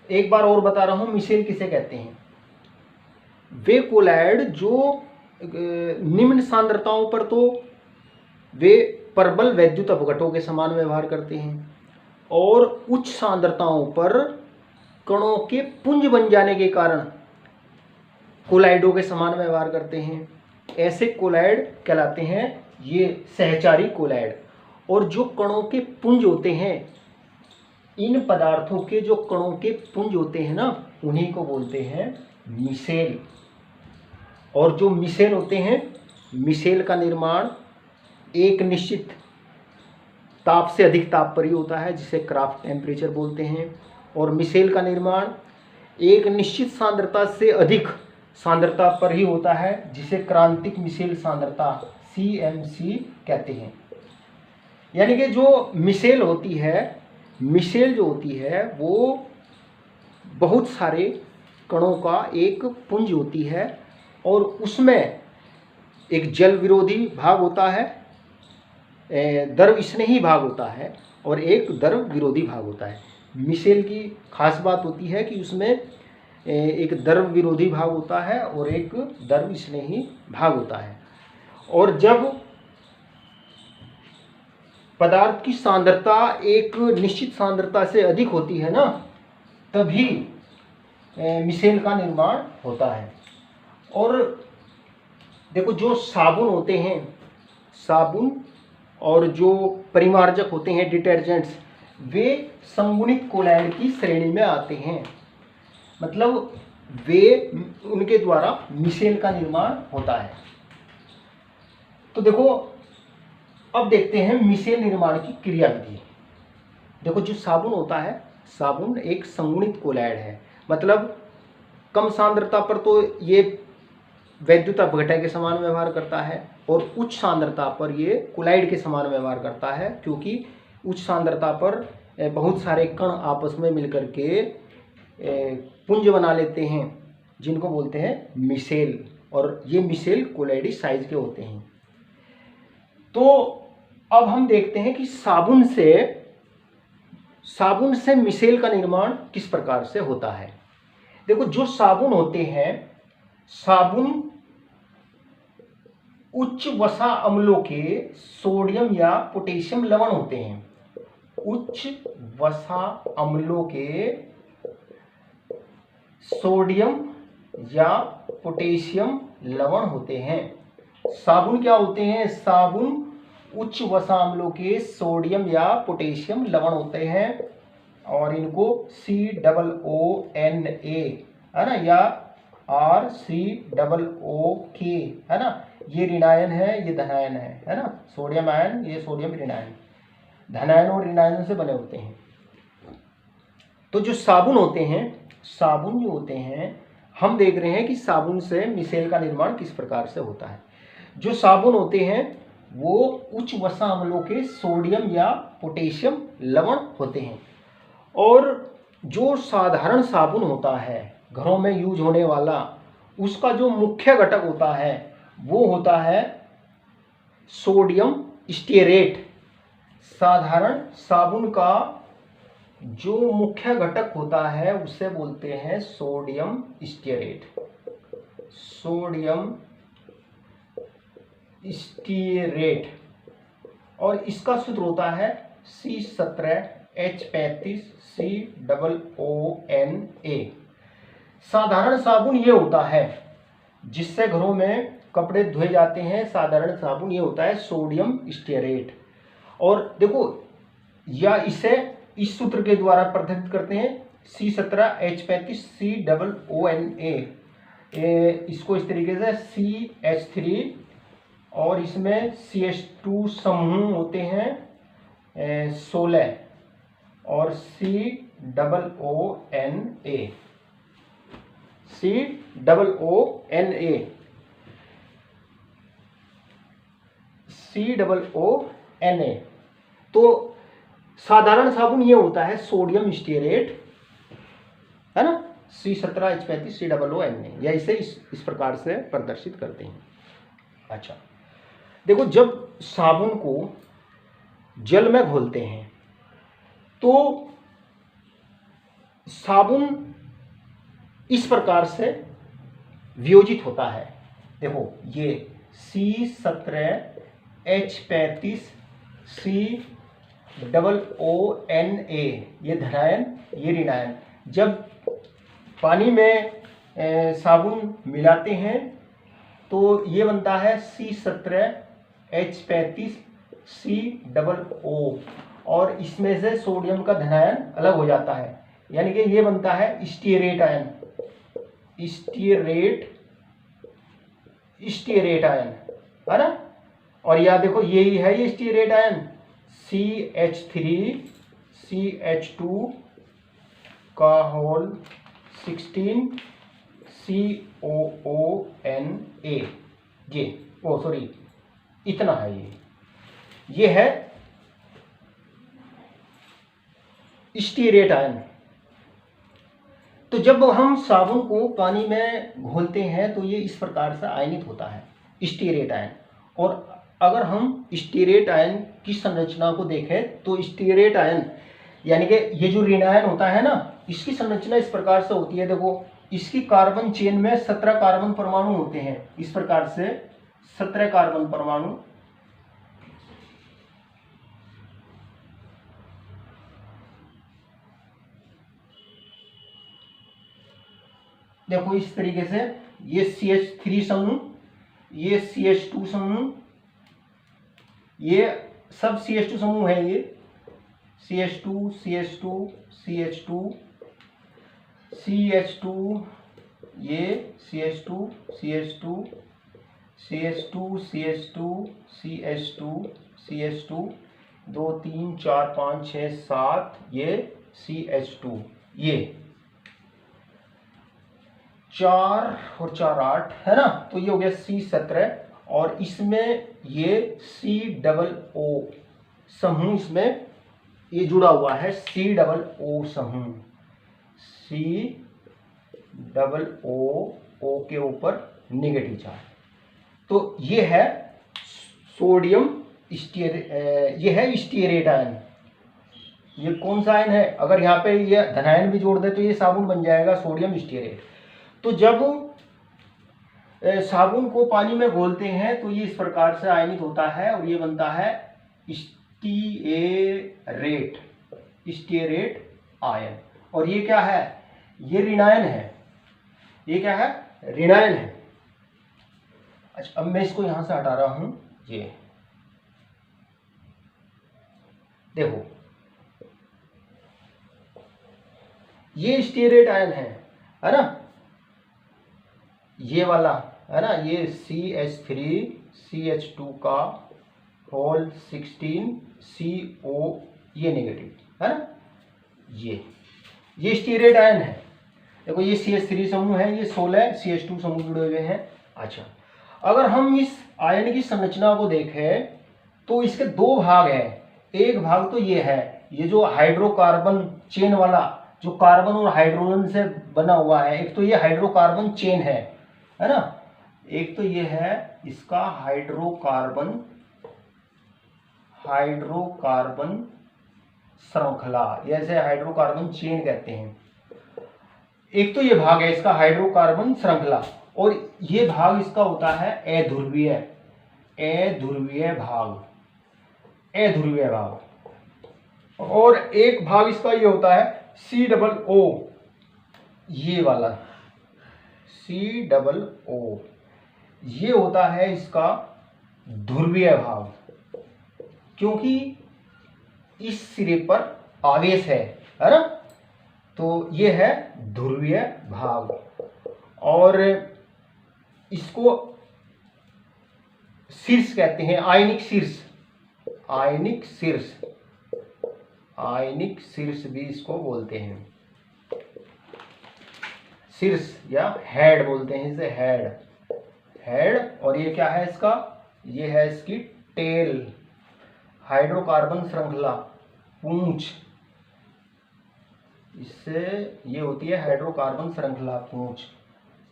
एक बार और बता रहा हूँ, मिशेल किसे कहते हैं। वे कोलैड जो निम्न सांद्रताओं पर तो वे प्रबल वैद्युत अपघटों के समान व्यवहार करते हैं और उच्च सांद्रताओं पर कणों के पुंज बन जाने के कारण कोलाइडों के समान व्यवहार करते हैं। ऐसे कोलाइड कहलाते हैं ये सहचारी कोलाइड। और जो कणों के पुंज होते हैं, इन पदार्थों के जो कणों के पुंज होते हैं ना, उन्हीं को बोलते हैं मिशेल। और जो मिशेल होते हैं, मिशेल का निर्माण एक निश्चित ताप से अधिक ताप पर ही होता है, जिसे क्राफ्ट टेम्परेचर बोलते हैं। और मिशेल का निर्माण एक निश्चित सांद्रता से अधिक सांद्रता पर ही होता है, जिसे क्रांतिक मिशेल सांद्रता CMC कहते हैं। यानी कि जो मिशेल होती है, मिशेल जो होती है वो बहुत सारे कणों का एक पुंज होती है और उसमें एक जल विरोधी भाग होता है, द्रव स्नेही भाग होता है और एक द्रव विरोधी भाग होता है। मिशेल की खास बात होती है कि उसमें एक द्रव विरोधी भाग होता है और एक द्रव स्नेही भाग होता है। और जब पदार्थ की सांद्रता एक निश्चित सांद्रता से अधिक होती है ना, तभी मिशेल का निर्माण होता है। और देखो जो साबुन होते हैं, साबुन और जो परिमार्जक होते हैं, डिटर्जेंट्स, वे संगुणित कोलैड की श्रेणी में आते हैं। मतलब वे उनके द्वारा मिशेल का निर्माण होता है। तो देखो अब देखते हैं मिशेल निर्माण की क्रियाविधि। देखो जो साबुन होता है, साबुन एक संगुणित कोलैड है। मतलब कम सांद्रता पर तो ये वैद्युत अपघटन के समान व्यवहार करता है और उच्च सांद्रता पर ये कोलाइड के समान व्यवहार करता है, क्योंकि उच्च सांद्रता पर बहुत सारे कण आपस में मिलकर के पुंज बना लेते हैं, जिनको बोलते हैं मिशेल। और ये मिशेल कोलाइडी साइज के होते हैं। तो अब हम देखते हैं कि साबुन से मिशेल का निर्माण किस प्रकार से होता है। देखो जो साबुन होते हैं, साबुन उच्च वसा अम्लों के सोडियम या पोटेशियम लवण होते हैं। उच्च वसा अम्लों के सोडियम या पोटेशियम लवण होते हैं। साबुन क्या होते हैं? साबुन उच्च वसा अम्लों के सोडियम या पोटेशियम लवण होते हैं और इनको COONA है ना, या RCOOK है ना, ये ऋणायन है, ये धनायन है ना। सोडियम आयन, ये सोडियम ऋणायन, धनायन और ऋणायन से बने होते हैं। तो जो साबुन होते हैं, साबुन जो होते हैं, हम देख रहे हैं कि साबुन से मिशेल का निर्माण किस प्रकार से होता है। जो साबुन होते हैं वो उच्च वसा अम्लों के सोडियम या पोटेशियम लवण होते हैं। और जो साधारण साबुन होता है, घरों में यूज होने वाला, उसका जो मुख्य घटक होता है वो होता है सोडियम स्टीयरेट। साधारण साबुन का जो मुख्य घटक होता है उसे बोलते हैं सोडियम स्टीयरेट। सोडियम स्टीयरेट और इसका सूत्र होता है C17H35COONA। साधारण साबुन ये होता है जिससे घरों में कपड़े धोए जाते हैं, साधारण साबुन ये होता है सोडियम स्टीयरेट। और देखो या इसे इस सूत्र के द्वारा प्रदर्शित करते हैं C17H35COONA। इसको इस तरीके से CH3 और इसमें CH2 समूह होते हैं 16 और COONA। COONA। तो साधारण साबुन ये होता है सोडियम स्टीयरेट, है ना, C17H35COONA, या इसे इस प्रकार से प्रदर्शित करते हैं। अच्छा, देखो जब साबुन को जल में घोलते हैं तो साबुन इस प्रकार से वियोजित होता है। देखो ये C17H35COONA, ये धनायन ये ऋणायन। जब पानी में साबुन मिलाते हैं तो ये बनता है C17H35COO, और इसमें से सोडियम का धनायन अलग हो जाता है, यानी कि ये बनता है स्टीयरेट आयन, स्टीयरेट आयन, है ना। और या देखो यही है ये स्टीयरेट आयन CH3CH2 का होल 16 COONA। ये सॉरी इतना है, ये है स्टीयरेट आयन। तो जब हम साबुन को पानी में घोलते हैं तो ये इस प्रकार से आयनित होता है स्टीयरेट आयन। और अगर हम स्टीयरेट आयन की संरचना को देखें तो स्टीयरेट आयन यानी कि ये जो ऋणायन होता है ना, इसकी संरचना इस प्रकार से होती है। देखो इसकी कार्बन चेन में 17 कार्बन परमाणु होते हैं, इस प्रकार से 17 कार्बन परमाणु। देखो इस तरीके से ये CH3 समूह, ये CH2 समूह, ये सब CH2 समूह है, ये CH2 CH2 CH2 CH2, ये CH2 CH2 CH2 CH2 CH2 CH2 2 3 4 5 6 7, ये CH2, ये 4 और 4 8 है ना। तो ये हो गया C17, और इसमें ये COO समूह, इसमें ये जुड़ा हुआ है COO समूह, COO के ऊपर नेगेटिव चार्ज। तो ये है सोडियम ये है स्टीयरेट आयन। ये कौन सा आयन है, अगर यहाँ पे ये धनायन भी जोड़ दे तो ये साबुन बन जाएगा सोडियम स्टीयरेट। तो जब साबुन को पानी में घोलते हैं तो ये इस प्रकार से आयनित होता है और ये बनता है स्टीयरेट आयन। और ये क्या है, ये ऋणायन है, ये क्या है, ऋणायन है। अच्छा, अब मैं इसको यहां से हटा रहा हूं। ये देखो ये स्टीयरेट आयन है ना, ये वाला है ना, ये CH3 CH2 का होल 16 CO, ये नेगेटिव है ना, ये स्टीयरेट आयन है। देखो ये CH3 समूह है, ये 16 CH2 समूह जुड़े हुए हैं। अच्छा, अगर हम इस आयन की संरचना को देखें तो इसके दो भाग हैं। एक भाग तो ये है, ये जो हाइड्रोकार्बन चेन वाला, जो कार्बन और हाइड्रोजन से बना हुआ है, एक तो ये हाइड्रोकार्बन चेन है ना, एक तो ये है इसका हाइड्रोकार्बन श्रृंखला, जैसे हाइड्रोकार्बन चेन कहते हैं। एक तो ये भाग है इसका हाइड्रोकार्बन श्रृंखला, और ये भाग इसका होता है अध्रुवीय भाग। अध्रुवीय भाग। और एक भाग इसका ये होता है COO, ये वाला COO, ये होता है इसका ध्रुवीय भाग, क्योंकि इस सिरे पर आवेश है ना, तो ये है ध्रुवीय भाग। और इसको शीर्ष कहते हैं, आयनिक शीर्ष, आयनिक शीर्ष, आयनिक शीर्ष भी इसको बोलते हैं, शीर्ष या हेड बोलते हैं इसे, हेड, हेड। और ये क्या है इसका, ये है इसकी टेल, हाइड्रोकार्बन श्रृंखला, पूंछ, इससे ये होती है हाइड्रोकार्बन श्रृंखला पूंछ,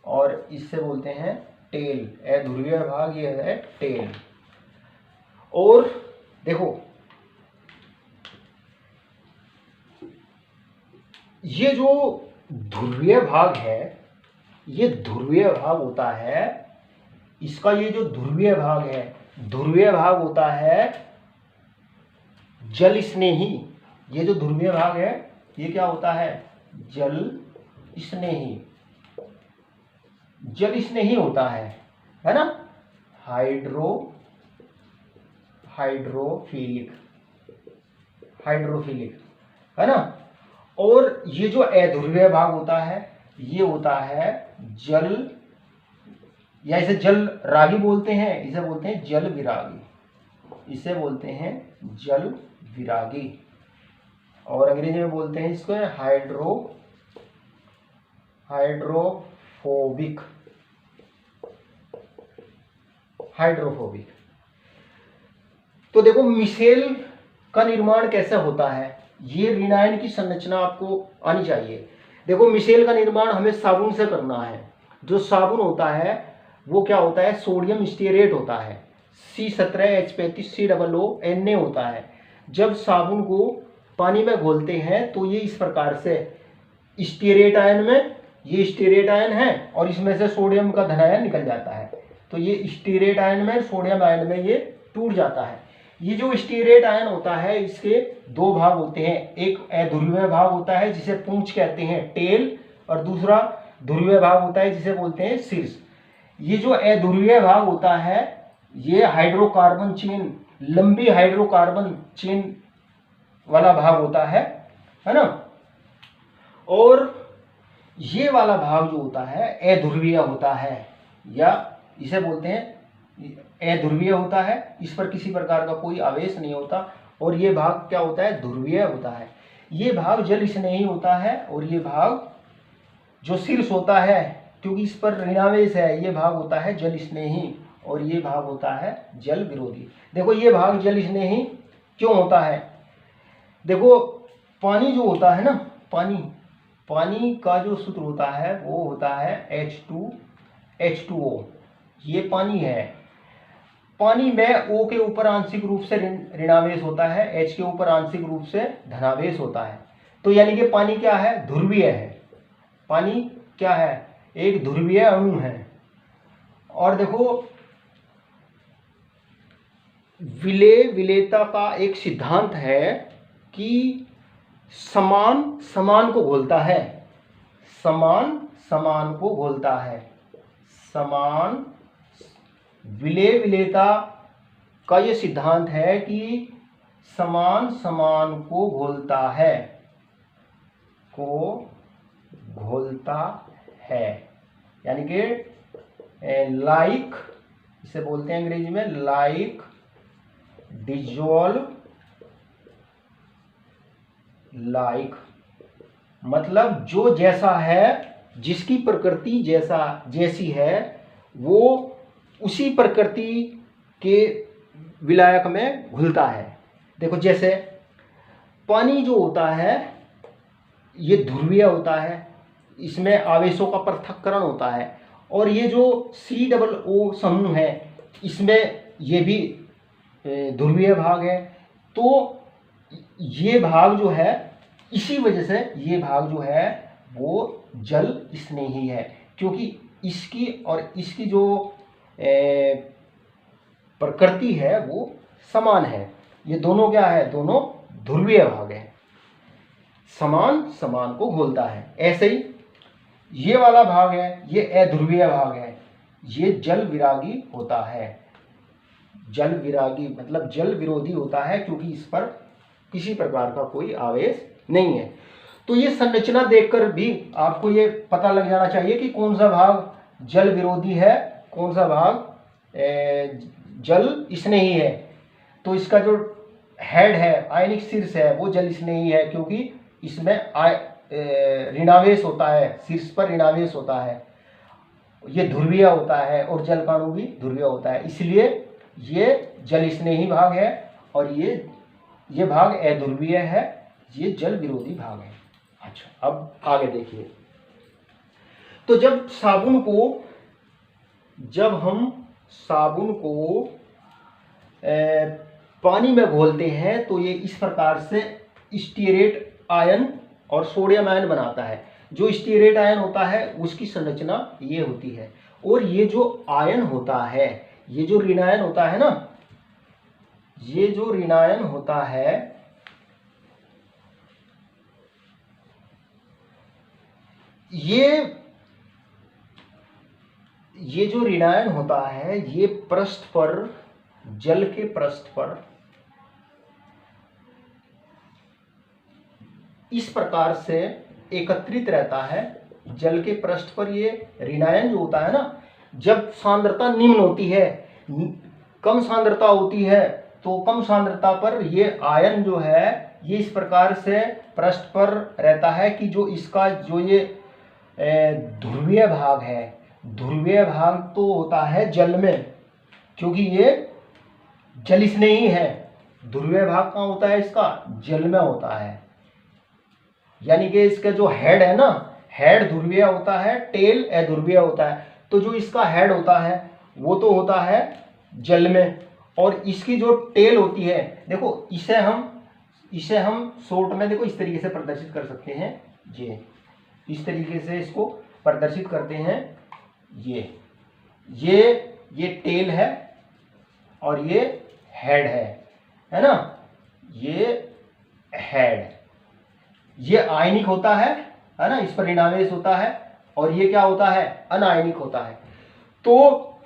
और इससे बोलते हैं टेल, अध्रुवीय भाग ये है टेल। और देखो ये जो ध्रुवीय भाग है, ये ध्रुवीय भाग होता है, इसका ये जो ध्रुवीय भाग है, ध्रुवीय भाग होता है जल स्नेही। ये जो ध्रुवीय भाग है ये क्या होता है, जल स्नेही, जल स्नेही होता है ना, हाइड्रोफिलिक, हाइड्रोफिलिक है ना। और ये जो अध्रुवीय भाग होता है ये होता है जल, या इसे जल रागी बोलते हैं, इसे बोलते हैं जल विरागी, इसे बोलते हैं जल विरागी, और अंग्रेजी में बोलते हैं इसको हाइड्रोफोबिक, हाइड्रोफोबिक। तो देखो मिसेल का निर्माण कैसे होता है, ये ऋणायन की संरचना आपको आनी चाहिए। देखो मिसेल का निर्माण हमें साबुन से करना है। जो साबुन होता है वो क्या होता है, सोडियम स्टीरेट होता है, C17H35COO Na होता है। जब साबुन को पानी में घोलते हैं तो ये इस प्रकार से स्टीरेट आयन में, ये स्टीरेट आयन है और इसमें से सोडियम का धन आयन निकल जाता है, तो ये स्टीरेट आयन में सोडियम आयन में ये टूट जाता है। ये जो स्टीरेट आयन होता है इसके दो भाग होते हैं, एक अध्रुवीय भाग होता है जिसे पूंछ कहते हैं टेल, और दूसरा ध्रुवीय भाग होता है जिसे बोलते हैं शीर्ष। ये जो अध्रुवीय भाग होता है ये हाइड्रोकार्बन चेन, लंबी हाइड्रोकार्बन चेन वाला भाग होता है ना। और ये वाला भाग जो होता है अध्रुवीय होता है, या इसे बोलते हैं अध्रुवीय होता है, इस पर किसी प्रकार का कोई आवेश नहीं होता। और ये भाग क्या होता है, ध्रुवीय होता है। ये भाग जल स्नेही होता है, और ये भाग जो शीर्ष होता है क्योंकि इस पर ऋणावेश है, ये भाग होता है जल स्नेही, और ये भाग होता है जल विरोधी। देखो ये भाग जल स्नेही क्यों होता है, देखो पानी जो होता है ना, पानी का जो सूत्र होता है वो होता है H2O, ये पानी है। पानी में O के ऊपर आंशिक रूप से ऋणावेश होता है, H के ऊपर आंशिक रूप से धनावेश होता है। तो यानी कि पानी क्या है, ध्रुवीय है। पानी क्या है, एक ध्रुवीय अणु है। और देखो विलेयता का एक सिद्धांत है कि समान समान को घोलता है, समान समान को घोलता है, समान विलेयता का ये सिद्धांत है कि समान समान को घोलता है, यानी कि लाइक, इसे बोलते हैं अंग्रेजी में लाइक डिजोल्व लाइक, मतलब जो जैसा है, जिसकी प्रकृति जैसी है वो उसी प्रकृति के विलायक में घुलता है। देखो जैसे पानी जो होता है ये ध्रुवीय होता है, इसमें आवेशों का पृथक्करण होता है, और ये जो COO समूह है इसमें ये भी ध्रुवीय भाग है। तो ये भाग जो है, इसी वजह से ये भाग जो है वो जल स्नेही है, क्योंकि इसकी और इसकी जो प्रकृति है वो समान है। ये दोनों क्या है, दोनों ध्रुवीय भाग है, समान समान को घोलता है। ऐसे ही ये वाला भाग है, ये अध्रुवीय भाग है, ये जल विरागी होता है। जल विरागी मतलब जल विरोधी होता है, क्योंकि इस पर किसी प्रकार का कोई आवेश नहीं है। तो ये संरचना देखकर भी आपको ये पता लग जाना चाहिए कि कौन सा भाग जल विरोधी है, कौन सा भाग जल स्नेही है। तो इसका जो हेड है, आयनिक शीर्ष है, वो जल स्नेही है, क्योंकि इसमें ऋणावेश होता है, शीर्ष पर ऋणावेश होता है। ये ध्रुवीय होता है और जलकाणु भी ध्रुवीय होता है, इसलिए ये जल स्नेही भाग है और ये भाग अध्रुवीय है, ये जल विरोधी भाग है। अच्छा, अब आगे देखिए। तो जब हम साबुन को पानी में घोलते हैं तो ये इस प्रकार से स्टीयरेट आयन और सोडियम आयन बनाता है। जो स्टीयरेट आयन होता है उसकी संरचना ये होती है, और ये जो आयन होता है, ये जो ऋणायन होता है ना, ये जो ऋणायन होता है, ये जो ऋणायन होता है, ये पृष्ठ पर, जल के पृष्ठ पर इस प्रकार से एकत्रित रहता है। जल के पृष्ठ पर ये ऋणायन जो होता है ना, जब सांद्रता निम्न होती है, कम सांद्रता होती है, तो कम सांद्रता पर ये आयन जो है ये इस प्रकार से पृष्ठ पर रहता है कि जो इसका जो ये ध्रुवीय भाग है, ध्रुवीय भाग तो होता है जल में, क्योंकि ये जल स्नेही है। ध्रुवीय भाग कहाँ होता है, इसका जल में होता है। यानी कि इसका जो हेड है ना, हेड ध्रुवीय होता है, टेल अध्रुवीय होता है। तो जो इसका हेड होता है वो तो होता है जल में, और इसकी जो टेल होती है, देखो इसे हम शॉर्ट में देखो इस तरीके से प्रदर्शित कर सकते हैं। ये इस तरीके से इसको प्रदर्शित करते हैं। ये टेल है और ये हेड है ना, ये हेड, ये आयनिक होता है ना, इस पर ऋणावेश होता है, और ये क्या होता है, अनायनिक होता है। तो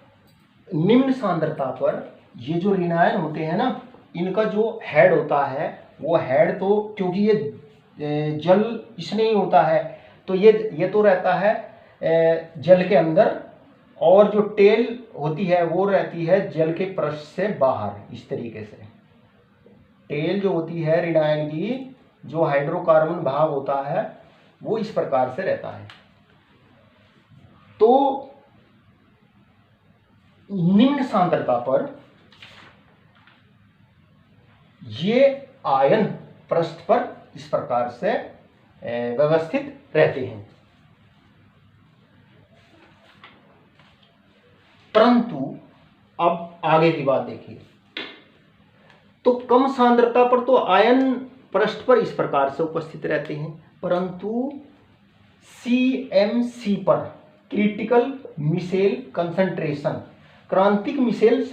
निम्न सांद्रता पर ये जो ऋणायन होते हैं ना, इनका जो हेड होता है, वो हेड तो क्योंकि ये जल स्नेही होता है, तो ये तो रहता है जल के अंदर, और जो टेल होती है वो रहती है जल के पृष्ठ से बाहर। इस तरीके से टेल जो होती है ऋणायन की, जो हाइड्रोकार्बन भाग होता है, वो इस प्रकार से रहता है। तो निम्न सांद्रता पर ये आयन पृष्ठ पर इस प्रकार से व्यवस्थित रहते हैं। परंतु अब आगे की बात देखिए। तो कम सांद्रता पर तो आयन पृष्ठ पर इस प्रकार से उपस्थित रहते हैं, परंतु CMC पर, क्रिटिकल मिसेल कंसंट्रेशन, क्रांतिक मिसेल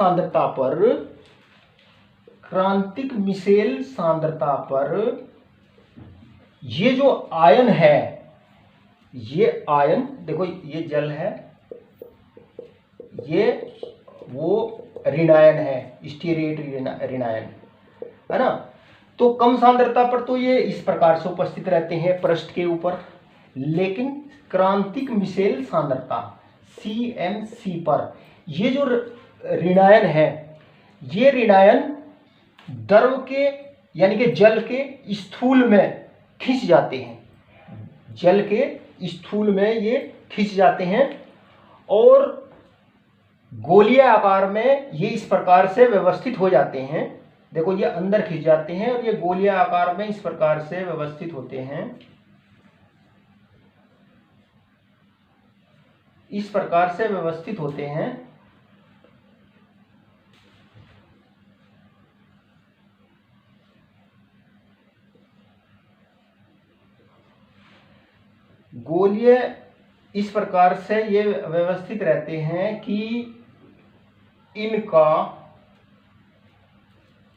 सांद्रता पर ये जो आयन है, ये आयन देखो, ये जल है, ये वो ऋणायन है, स्टीयरेट ऋणायन है ना। तो कम सांद्रता पर तो ये इस प्रकार से उपस्थित रहते हैं पृष्ठ के ऊपर, लेकिन क्रांतिक मिसेल सांद्रता CMC पर ये जो ऋणायन है, ये ऋणायन द्रव के यानी कि जल के स्थूल में खिंच जाते हैं, जल के स्थूल में ये खिंच जाते हैं, और गोलीय आकार में ये इस प्रकार से व्यवस्थित हो जाते हैं। देखो, ये अंदर खिंच जाते हैं और ये गोलीय आकार में इस प्रकार से व्यवस्थित होते हैं, इस प्रकार से व्यवस्थित होते हैं। गोलीय इस प्रकार से ये व्यवस्थित रहते हैं कि इनका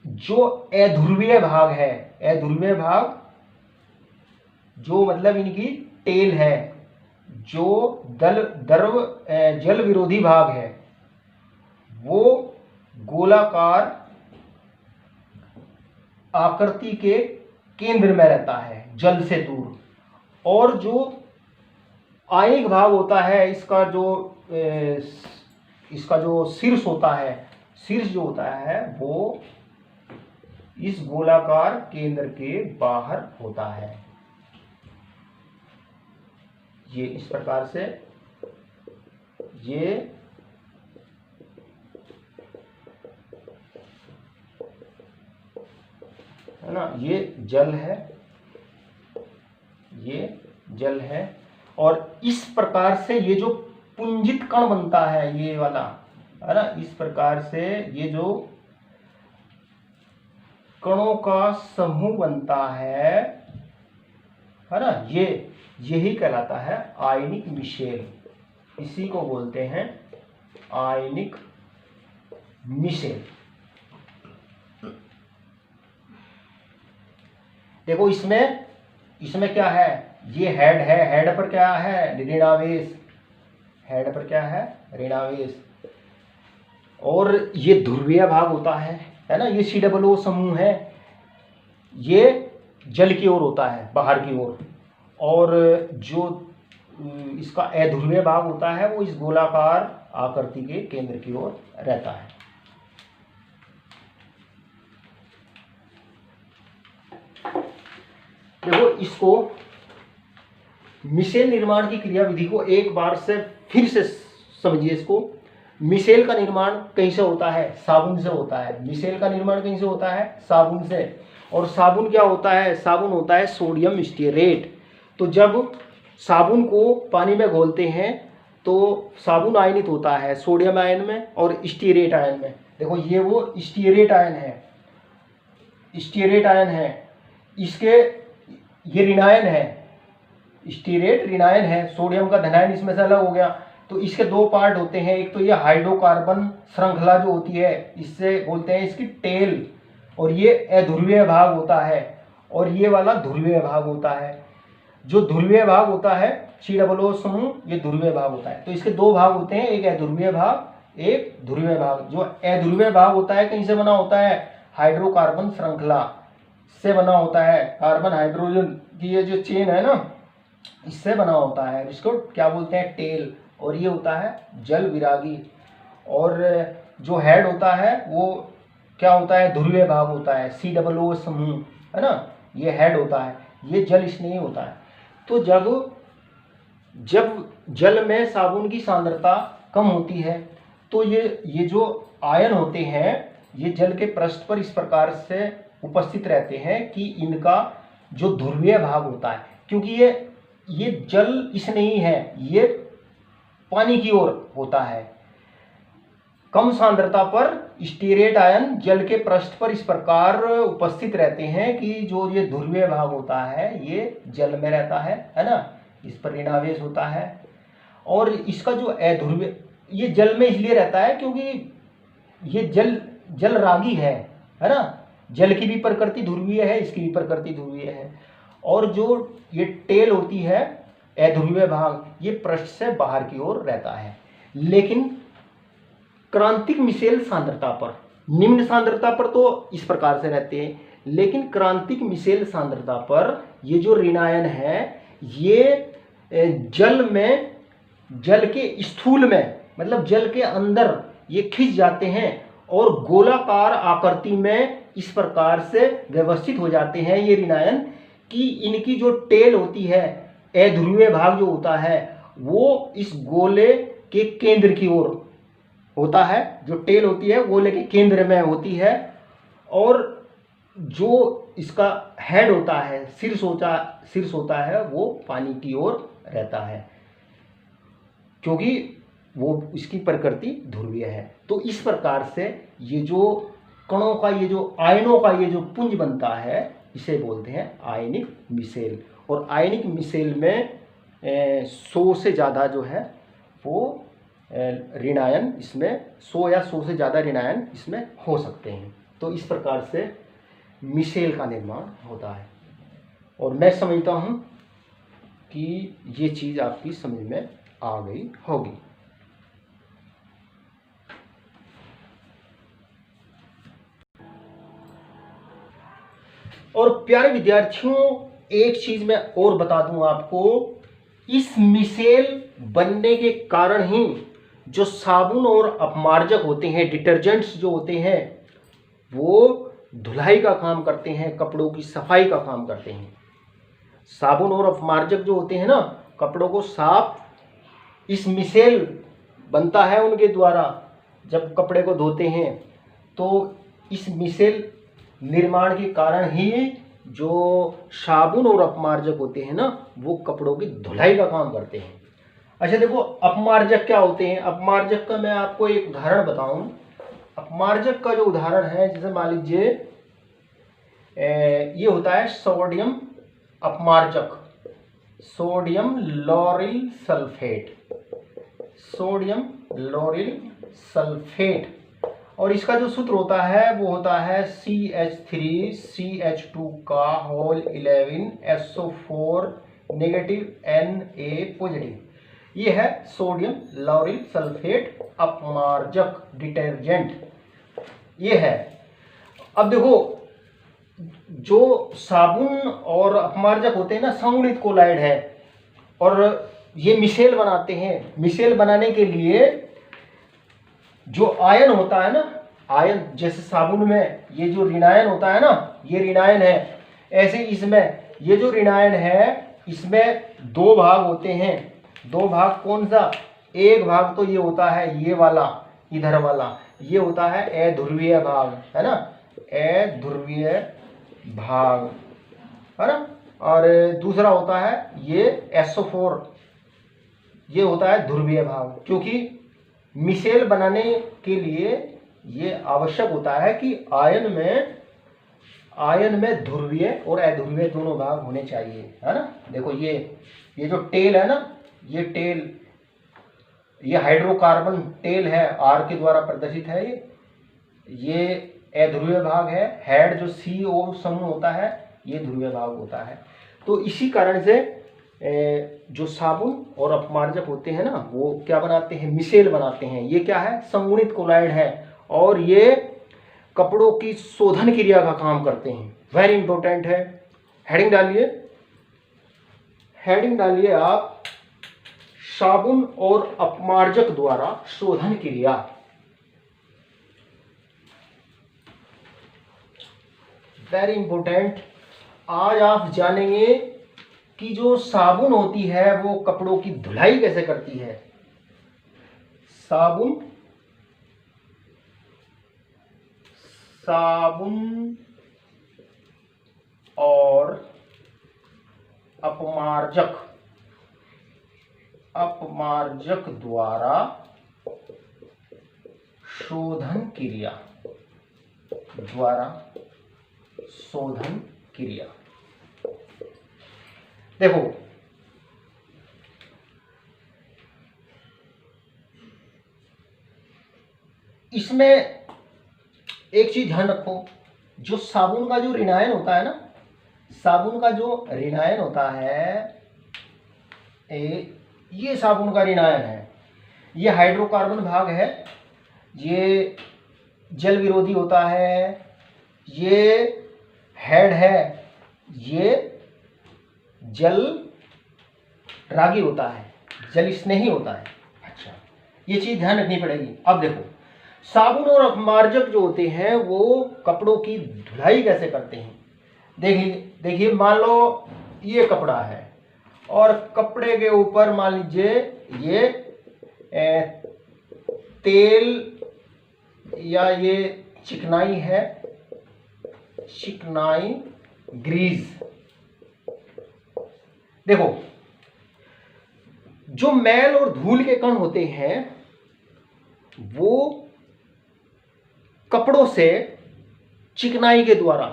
जो अध्रुवीय भाग है, अध्रुवीय भाग जो मतलब इनकी टेल है, जो जल विरोधी भाग है वो गोलाकार आकृति के केंद्र में रहता है, जल से दूर। और जो आयनिक भाग होता है, इसका जो शीर्ष होता है, शीर्ष जो होता है वो इस गोलाकार केंद्र के बाहर होता है। ये इस प्रकार से ये है ना, ये जल है, ये जल है। और इस प्रकार से ये जो पुंजित कण बनता है, ये वाला है ना, इस प्रकार से ये जो कणों का समूह बनता है ना, यही कहलाता है आयनिक मिशेल। इसी को बोलते हैं आयनिक मिशेल। देखो इसमें क्या है, ये हेड है, हेड पर क्या है, ऋणावेश, हेड पर क्या है, ऋणावेश। और ये ध्रुवीय भाग होता है ना, ये COO समूह है, ये जल की ओर होता है, बाहर की ओर। और जो इसका अध्रुवीय भाग होता है वो इस गोलाकार आकृति के केंद्र की ओर रहता है। देखो इसको मिशेल निर्माण की क्रियाविधि को एक बार से फिर से समझिए। इसको मिशेल का निर्माण कहीं से होता है, साबुन से होता है। मिशेल का निर्माण कहीं से होता है, साबुन से। और साबुन क्या होता है, साबुन होता है सोडियम स्टीरेट। तो जब साबुन को पानी में घोलते हैं तो साबुन आयनित होता है सोडियम आयन में और स्टीरेट आयन में। देखो ये वो स्टीरेट आयन है, स्टीरेट आयन है, इसके ये ऋणायन है, स्टीरेट ऋणायन है, सोडियम का धनायन इसमें से अलग हो गया। तो इसके दो पार्ट होते हैं, एक तो ये हाइड्रोकार्बन श्रृंखला जो होती है, इससे बोलते हैं इसकी टेल, और ये अध्रुवीय भाग होता है, और ये वाला ध्रुवीय भाग होता है। जो ध्रुवीय भाग होता है COO समूह, ये ध्रुवीय भाग होता है। तो इसके दो भाग होते हैं, एक अध्रुवीय भाग, एक ध्रुवीय भाग। जो अध्रुवीय भाग होता है कहीं से बना होता है, हाइड्रोकार्बन श्रृंखला से बना होता है, कार्बन हाइड्रोजन की ये जो चेन है ना, इससे बना होता है। इसको क्या बोलते हैं, टेल। और ये होता है जल विरागी। और जो हेड होता है वो क्या होता है, ध्रुवीय भाग होता है, COO समूह, है ना, ये हेड होता है, ये जल स्नेही होता है। तो जब जल में साबुन की सांद्रता कम होती है तो ये जो आयन होते हैं ये जल के पृष्ठ पर इस प्रकार से उपस्थित रहते हैं कि इनका जो ध्रुवीय भाग होता है, क्योंकि ये जल स्नेही है, ये पानी की ओर होता है, कम सांद्रता पर स्टीरेट आयन जल के पृष्ठ पर इस प्रकार उपस्थित रहते हैं कि जो ये ध्रुवीय भाग होता है ये जल में रहता है ना, इस पर ऋणावेश होता है। और इसका जो अध्रुवीय, ये जल में इसलिए रहता है क्योंकि ये जल रागी है ना, जल की भी प्रकृति ध्रुवीय है, इसकी भी प्रकृति ध्रुवीय है। और जो ये टेल होती है अध्रुवीय भाग, ये पृष्ठ से बाहर की ओर रहता है। लेकिन क्रांतिक मिशेल सांद्रता पर, निम्न सांद्रता पर तो इस प्रकार से रहते हैं, लेकिन क्रांतिक मिशेल सांद्रता पर ये जो ऋणायन है ये जल में, जल के स्थूल में, मतलब जल के अंदर ये खिंच जाते हैं और गोलाकार आकृति में इस प्रकार से व्यवस्थित हो जाते हैं ये ऋणायन कि इनकी जो टेल होती है, अध्रुवीय भाग जो होता है वो इस गोले के केंद्र की ओर होता है। जो टेल होती है गोले के केंद्र में होती है, और जो इसका हेड होता है, शीर्ष होता है, वो पानी की ओर रहता है, क्योंकि वो इसकी प्रकृति ध्रुवीय है। तो इस प्रकार से ये जो कणों का, ये जो आयनों का ये जो पुंज बनता है, इसे बोलते हैं आयनिक मिशेल। और आयनिक मिशेल में 100 से ज़्यादा जो है वो ऋणायन, इसमें 100 या 100 से ज़्यादा ऋणायन इसमें हो सकते हैं। तो इस प्रकार से मिसेल का निर्माण होता है। और मैं समझता हूँ कि ये चीज़ आपकी समझ में आ गई होगी। और प्यारे विद्यार्थियों, एक चीज मैं और बता दूं आपको, इस मिसेल बनने के कारण ही जो साबुन और अपमार्जक होते हैं, डिटर्जेंट्स जो होते हैं, वो धुलाई का काम करते हैं, कपड़ों की सफाई का काम करते हैं। साबुन और अपमार्जक जो होते हैं ना, कपड़ों को साफ, इस मिसेल बनता है उनके द्वारा। जब कपड़े को धोते हैं तो इस मिसेल निर्माण के कारण ही जो साबुन और अपमार्जक होते हैं ना, वो कपड़ों की धुलाई का काम करते हैं। अच्छा देखो, अपमार्जक क्या होते हैं? अपमार्जक का मैं आपको एक उदाहरण बताऊं। अपमार्जक का जो उदाहरण है, जैसे मान लीजिए ये होता है सोडियम अपमार्जक, sodium lauryl sulphate, sodium lauryl sulphate. और इसका जो सूत्र होता है वो होता है CH3CH2 का whole 11 SO4 negative Na positive. ये है सोडियम लॉरिल सल्फेट अपमार्जक डिटर्जेंट, ये है। अब देखो, जो साबुन और अपमार्जक होते हैं ना, संगुणित कोलाइड है, और ये मिसेल बनाते हैं। मिसेल बनाने के लिए जो आयन होता है ना, आयन, जैसे साबुन में ये जो ऋणायन होता है ना, ये ऋणायन है। ऐसे इसमें ये जो ऋणायन है, इसमें दो भाग होते हैं। दो भाग कौन सा? एक भाग तो ये होता है ये वाला, इधर वाला, ये होता है अध्रुवीय भाग, है ना, अध्रुवीय भाग, है ना। और दूसरा होता है ये SO4, ये होता है ध्रुवीय भाग। क्योंकि मिसेल बनाने के लिए ये आवश्यक होता है कि आयन में ध्रुवीय और अध्रुवीय दोनों भाग होने चाहिए, है ना। देखो ये जो टेल है ना, ये टेल, ये हाइड्रोकार्बन टेल है, R के द्वारा प्रदर्शित है। ये अध्रुवीय भाग है। हेड जो CO समूह होता है, ये ध्रुवीय भाग होता है। तो इसी कारण से जो साबुन और अपमार्जक होते हैं ना, वो क्या बनाते हैं? मिसेल बनाते हैं। ये क्या है? संगुणित कोलाइड है, और ये कपड़ों की शोधन क्रिया का काम करते हैं। वेरी इंपॉर्टेंट है। हेडिंग डालिए, हेडिंग डालिए आप, साबुन और अपमार्जक द्वारा शोधन क्रिया। Very important. आज आप जानेंगे कि जो साबुन होती है वो कपड़ों की धुलाई कैसे करती है। साबुन और अपमार्जक द्वारा शोधन क्रिया। देखो, इसमें एक चीज ध्यान रखो, जो साबुन का जो ऋणायन होता है ना, साबुन का जो ऋणायन होता है, ये साबुन का ऋणायन है, ये हाइड्रोकार्बन भाग है, ये जल विरोधी होता है, ये हेड है, ये जल रागी होता है, जल स्नेही होता है। अच्छा, ये चीज ध्यान रखनी पड़ेगी। अब देखो, साबुन और अपमार्जक जो होते हैं वो कपड़ों की धुलाई कैसे करते हैं। देखिए, मान लो ये कपड़ा है, और कपड़े के ऊपर मान लीजिए ये तेल या ये चिकनाई है, चिकनाई, ग्रीस। देखो, जो मैल और धूल के कण होते हैं वो कपड़ों से चिकनाई के द्वारा,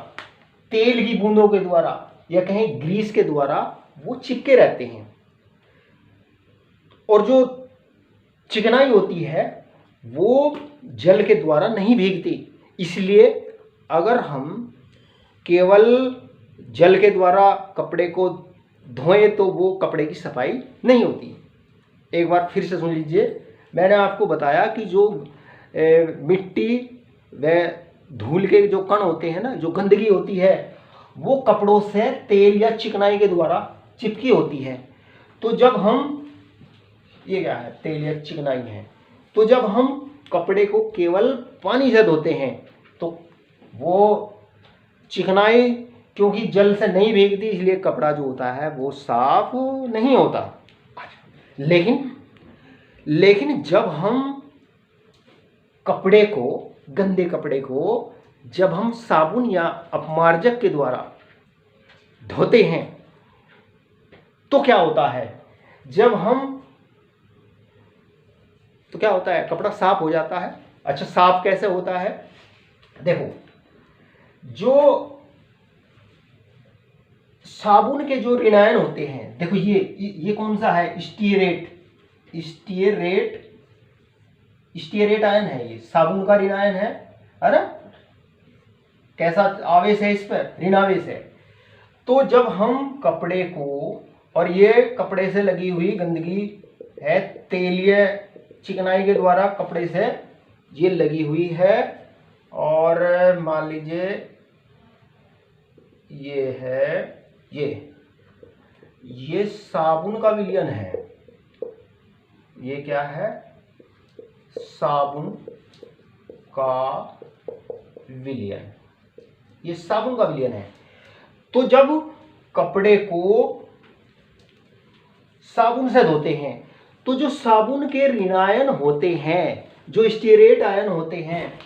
तेल की बूंदों के द्वारा, या कहीं ग्रीस के द्वारा वो चिपके रहते हैं। और जो चिकनाई होती है वो जल के द्वारा नहीं भीगती, इसलिए अगर हम केवल जल के द्वारा कपड़े को धोएं तो वो कपड़े की सफाई नहीं होती। एक बार फिर से सुन लीजिए, मैंने आपको बताया कि जो मिट्टी व धूल के जो कण होते हैं ना, जो गंदगी होती है, वो कपड़ों से तेल या चिकनाई के द्वारा चिपकी होती है। तो जब हम, ये क्या है, तेल या चिकनाई है, तो जब हम कपड़े को केवल पानी से धोते हैं तो वो चिकनाई, क्योंकि जल से नहीं भीगती, इसलिए कपड़ा जो होता है वो साफ नहीं होता। लेकिन जब हम कपड़े को, गंदे कपड़े को जब हम साबुन या अपमार्जक के द्वारा धोते हैं तो क्या होता है, तो क्या होता है, कपड़ा साफ हो जाता है। अच्छा, साफ कैसे होता है? देखो, जो साबुन के जो ऋणायन होते हैं, देखो ये कौन सा है, स्टीयरेट आयन है, ये साबुन का ऋणायन है ना। कैसा आवेश है इस पर? ऋणावेश है। तो जब हम कपड़े को, और ये कपड़े से लगी हुई गंदगी है, तेलीय चिकनाई के द्वारा कपड़े से ये लगी हुई है, और मान लीजिए ये है, ये साबुन का विलयन है। ये क्या है? साबुन का विलयन। ये साबुन का विलयन है। तो जब कपड़े को साबुन से धोते हैं तो जो साबुन के ऋणायन होते हैं, जो स्टीयरेट आयन होते हैं,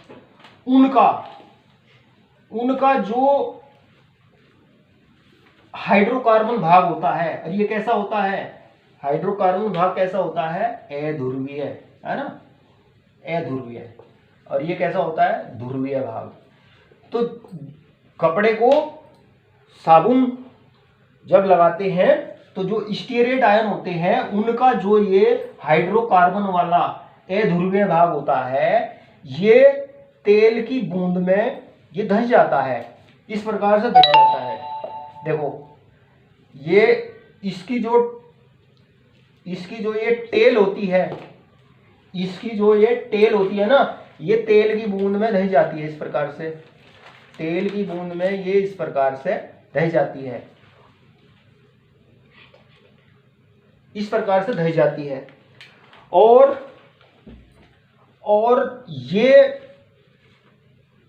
उनका जो हाइड्रोकार्बन भाग होता है, और ये कैसा होता है, हाइड्रोकार्बन भाग कैसा होता है? अध्रुवीय, है ना, अध्रुवीय। और ये कैसा होता है? ध्रुवीय भाग। तो कपड़े को साबुन जब लगाते हैं तो जो स्टीयरेट आयन होते हैं, उनका जो ये हाइड्रोकार्बन वाला अध्रुवीय भाग होता है, ये तेल की बूंद में ये धंस जाता है, इस प्रकार से धंस जाता है। देखो, ये इसकी जो ये टेल होती है, ना, ये तेल की बूंद में धंस जाती है, इस प्रकार से तेल की बूंद में ये इस प्रकार से धंस जाती है, इस प्रकार से धंस जाती है। और ये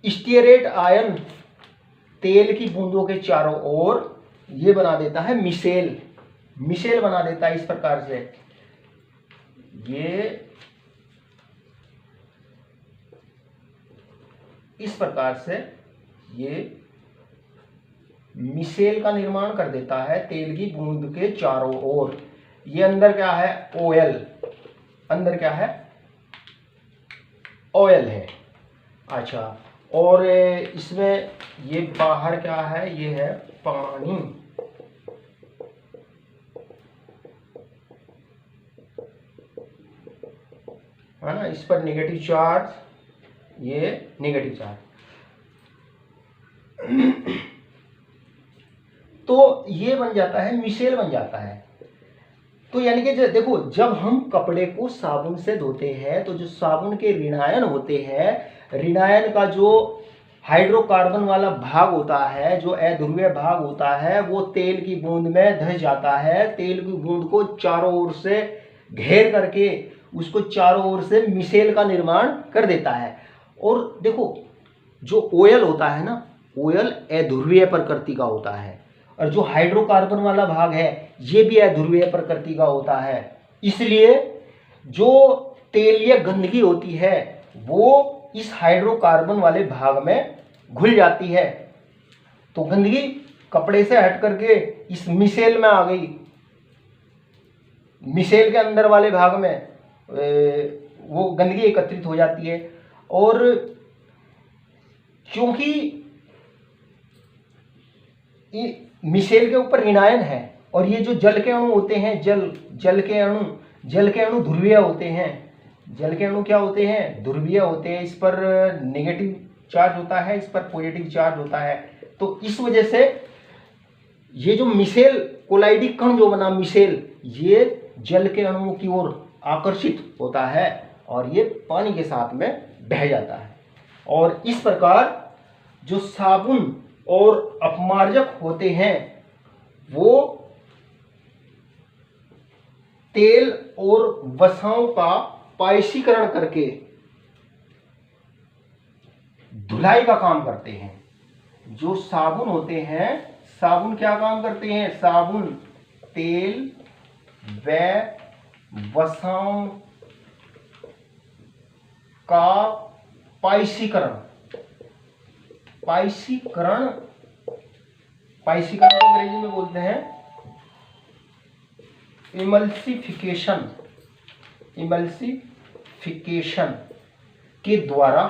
स्टीयरेट आयन तेल की बूंदों के चारों ओर ये बना देता है मिशेल बना देता है, इस प्रकार से ये इस प्रकार से ये मिशेल का निर्माण कर देता है तेल की बूंद के चारों ओर। ये अंदर क्या है? ऑयल। अंदर क्या है? ऑयल है। अच्छा, और इसमें ये बाहर क्या है? ये है पानी। है ना, इस पर नेगेटिव चार्ज, ये नेगेटिव चार्ज। तो ये बन जाता है, मिशेल बन जाता है। तो यानी कि देखो, जब हम कपड़े को साबुन से धोते हैं तो जो साबुन के ऋणायन होते हैं, ऋणायन का जो हाइड्रोकार्बन वाला भाग होता है, जो अध्रुवीय भाग होता है, वो तेल की बूंद में धंस जाता है। तेल की बूंद को चारों ओर से घेर करके उसको चारों ओर से मिशेल का निर्माण कर देता है। और देखो, जो ऑयल होता है ना, ऑयल अध्रुवीय प्रकृति का होता है, और जो हाइड्रोकार्बन वाला भाग है ये भी अध्रुवीय प्रकृति का होता है। इसलिए जो तेलीय गंदगी होती है वो इस हाइड्रोकार्बन वाले भाग में घुल जाती है। तो गंदगी कपड़े से हट करके इस मिशेल में आ गई, मिशेल के अंदर वाले भाग में वो गंदगी एकत्रित हो जाती है। और क्योंकि मिशेल के ऊपर ऋणायन है, और ये जो जल के अणु होते हैं, जल के अणु ध्रुवीय होते हैं। जल के अणु क्या होते हैं? ध्रुवीय होते हैं। इस पर नेगेटिव चार्ज होता है, इस पर पॉजिटिव चार्ज होता है। तो इस वजह से ये जो मिसेल कोलाइडी कण जो बना मिसेल, ये जल के अणुओं की ओर आकर्षित होता है और ये पानी के साथ में बह जाता है। और इस प्रकार जो साबुन और अपमार्जक होते हैं वो तेल और वसाओं का पायसीकरण करके धुलाई का काम करते हैं। जो साबुन होते हैं, साबुन क्या काम करते हैं? साबुन तेल व वसाओं का पायसीकरण को अंग्रेजी में बोलते हैं इमल्सिफिकेशन के द्वारा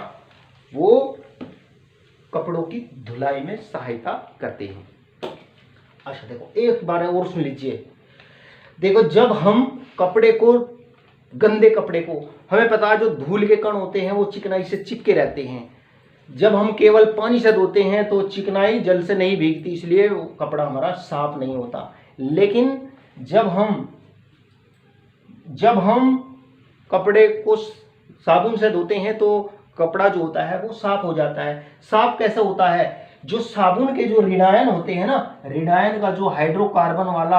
वो कपड़ों की धुलाई में सहायता करते हैं। अच्छा देखो, एक बार और सुन लीजिए। देखो, जब हम कपड़े को, गंदे कपड़े को, हमें पता है जो धूल के कण होते हैं वो चिकनाई से चिपके रहते हैं। जब हम केवल पानी से धोते हैं तो चिकनाई जल से नहीं भीगती, इसलिए वो कपड़ा हमारा साफ नहीं होता। लेकिन जब हम कपड़े को साबुन से धोते हैं तो कपड़ा जो होता है वो साफ हो जाता है। साफ कैसे होता है? जो साबुन के जो ऋणायन होते हैं ना, ऋणायन का जो हाइड्रोकार्बन वाला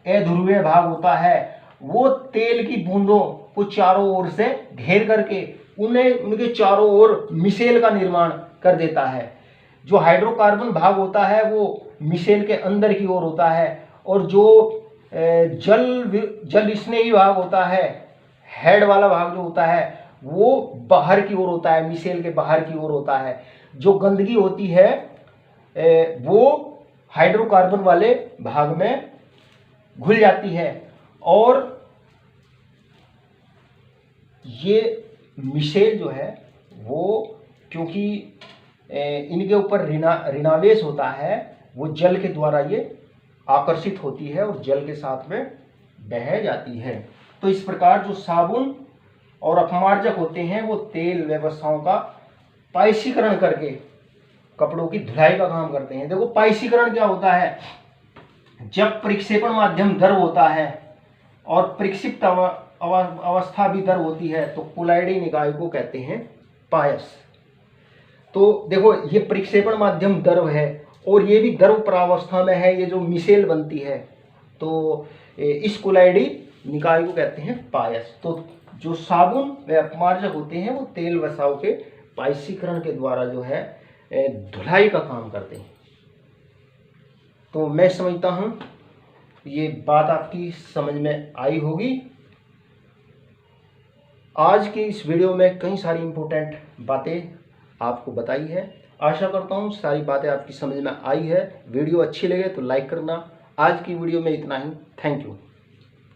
अध्रुवीय भाग होता है वो तेल की बूंदों को चारों ओर से घेर करके उनके चारों ओर मिसेल का निर्माण कर देता है। जो हाइड्रोकार्बन भाग होता है वो मिसेल के अंदर की ओर होता है और जो जल स्नेही भाग होता है, हेड वाला भाग जो होता है वो बाहर की ओर होता है, मिसेल के बाहर की ओर होता है। जो गंदगी होती है वो हाइड्रोकार्बन वाले भाग में घुल जाती है। और ये मिसेल जो है वो क्योंकि इनके ऊपर ऋणावेश होता है, वो जल के द्वारा ये आकर्षित होती है और जल के साथ में बह जाती है। तो इस प्रकार जो साबुन और अपमार्जक होते हैं वो तेल व्यवस्थाओं का पायसीकरण करके कपड़ों की धुलाई का काम करते हैं। देखो, पायसीकरण क्या होता है? जब प्रक्षेपण माध्यम द्रव होता है और प्रक्षिप्त अवस्था भी द्रव होती है तो कोलाइडी निकाय को कहते हैं पायस। तो देखो, ये प्रक्षेपण माध्यम द्रव है और ये भी द्रव प्रावस्था में है, ये जो मिसेल बनती है, तो इस कोलाइडी निकाय को कहते हैं पायस। तो जो साबुन व अपमार्जक होते हैं वो तेल वसाओं के पायसीकरण के द्वारा जो है धुलाई का काम करते हैं। तो मैं समझता हूँ ये बात आपकी समझ में आई होगी। आज की इस वीडियो में कई सारी इम्पोर्टेंट बातें आपको बताई है। आशा करता हूँ सारी बातें आपकी समझ में आई है। वीडियो अच्छी लगे तो लाइक करना। आज की वीडियो में इतना ही। Thank you.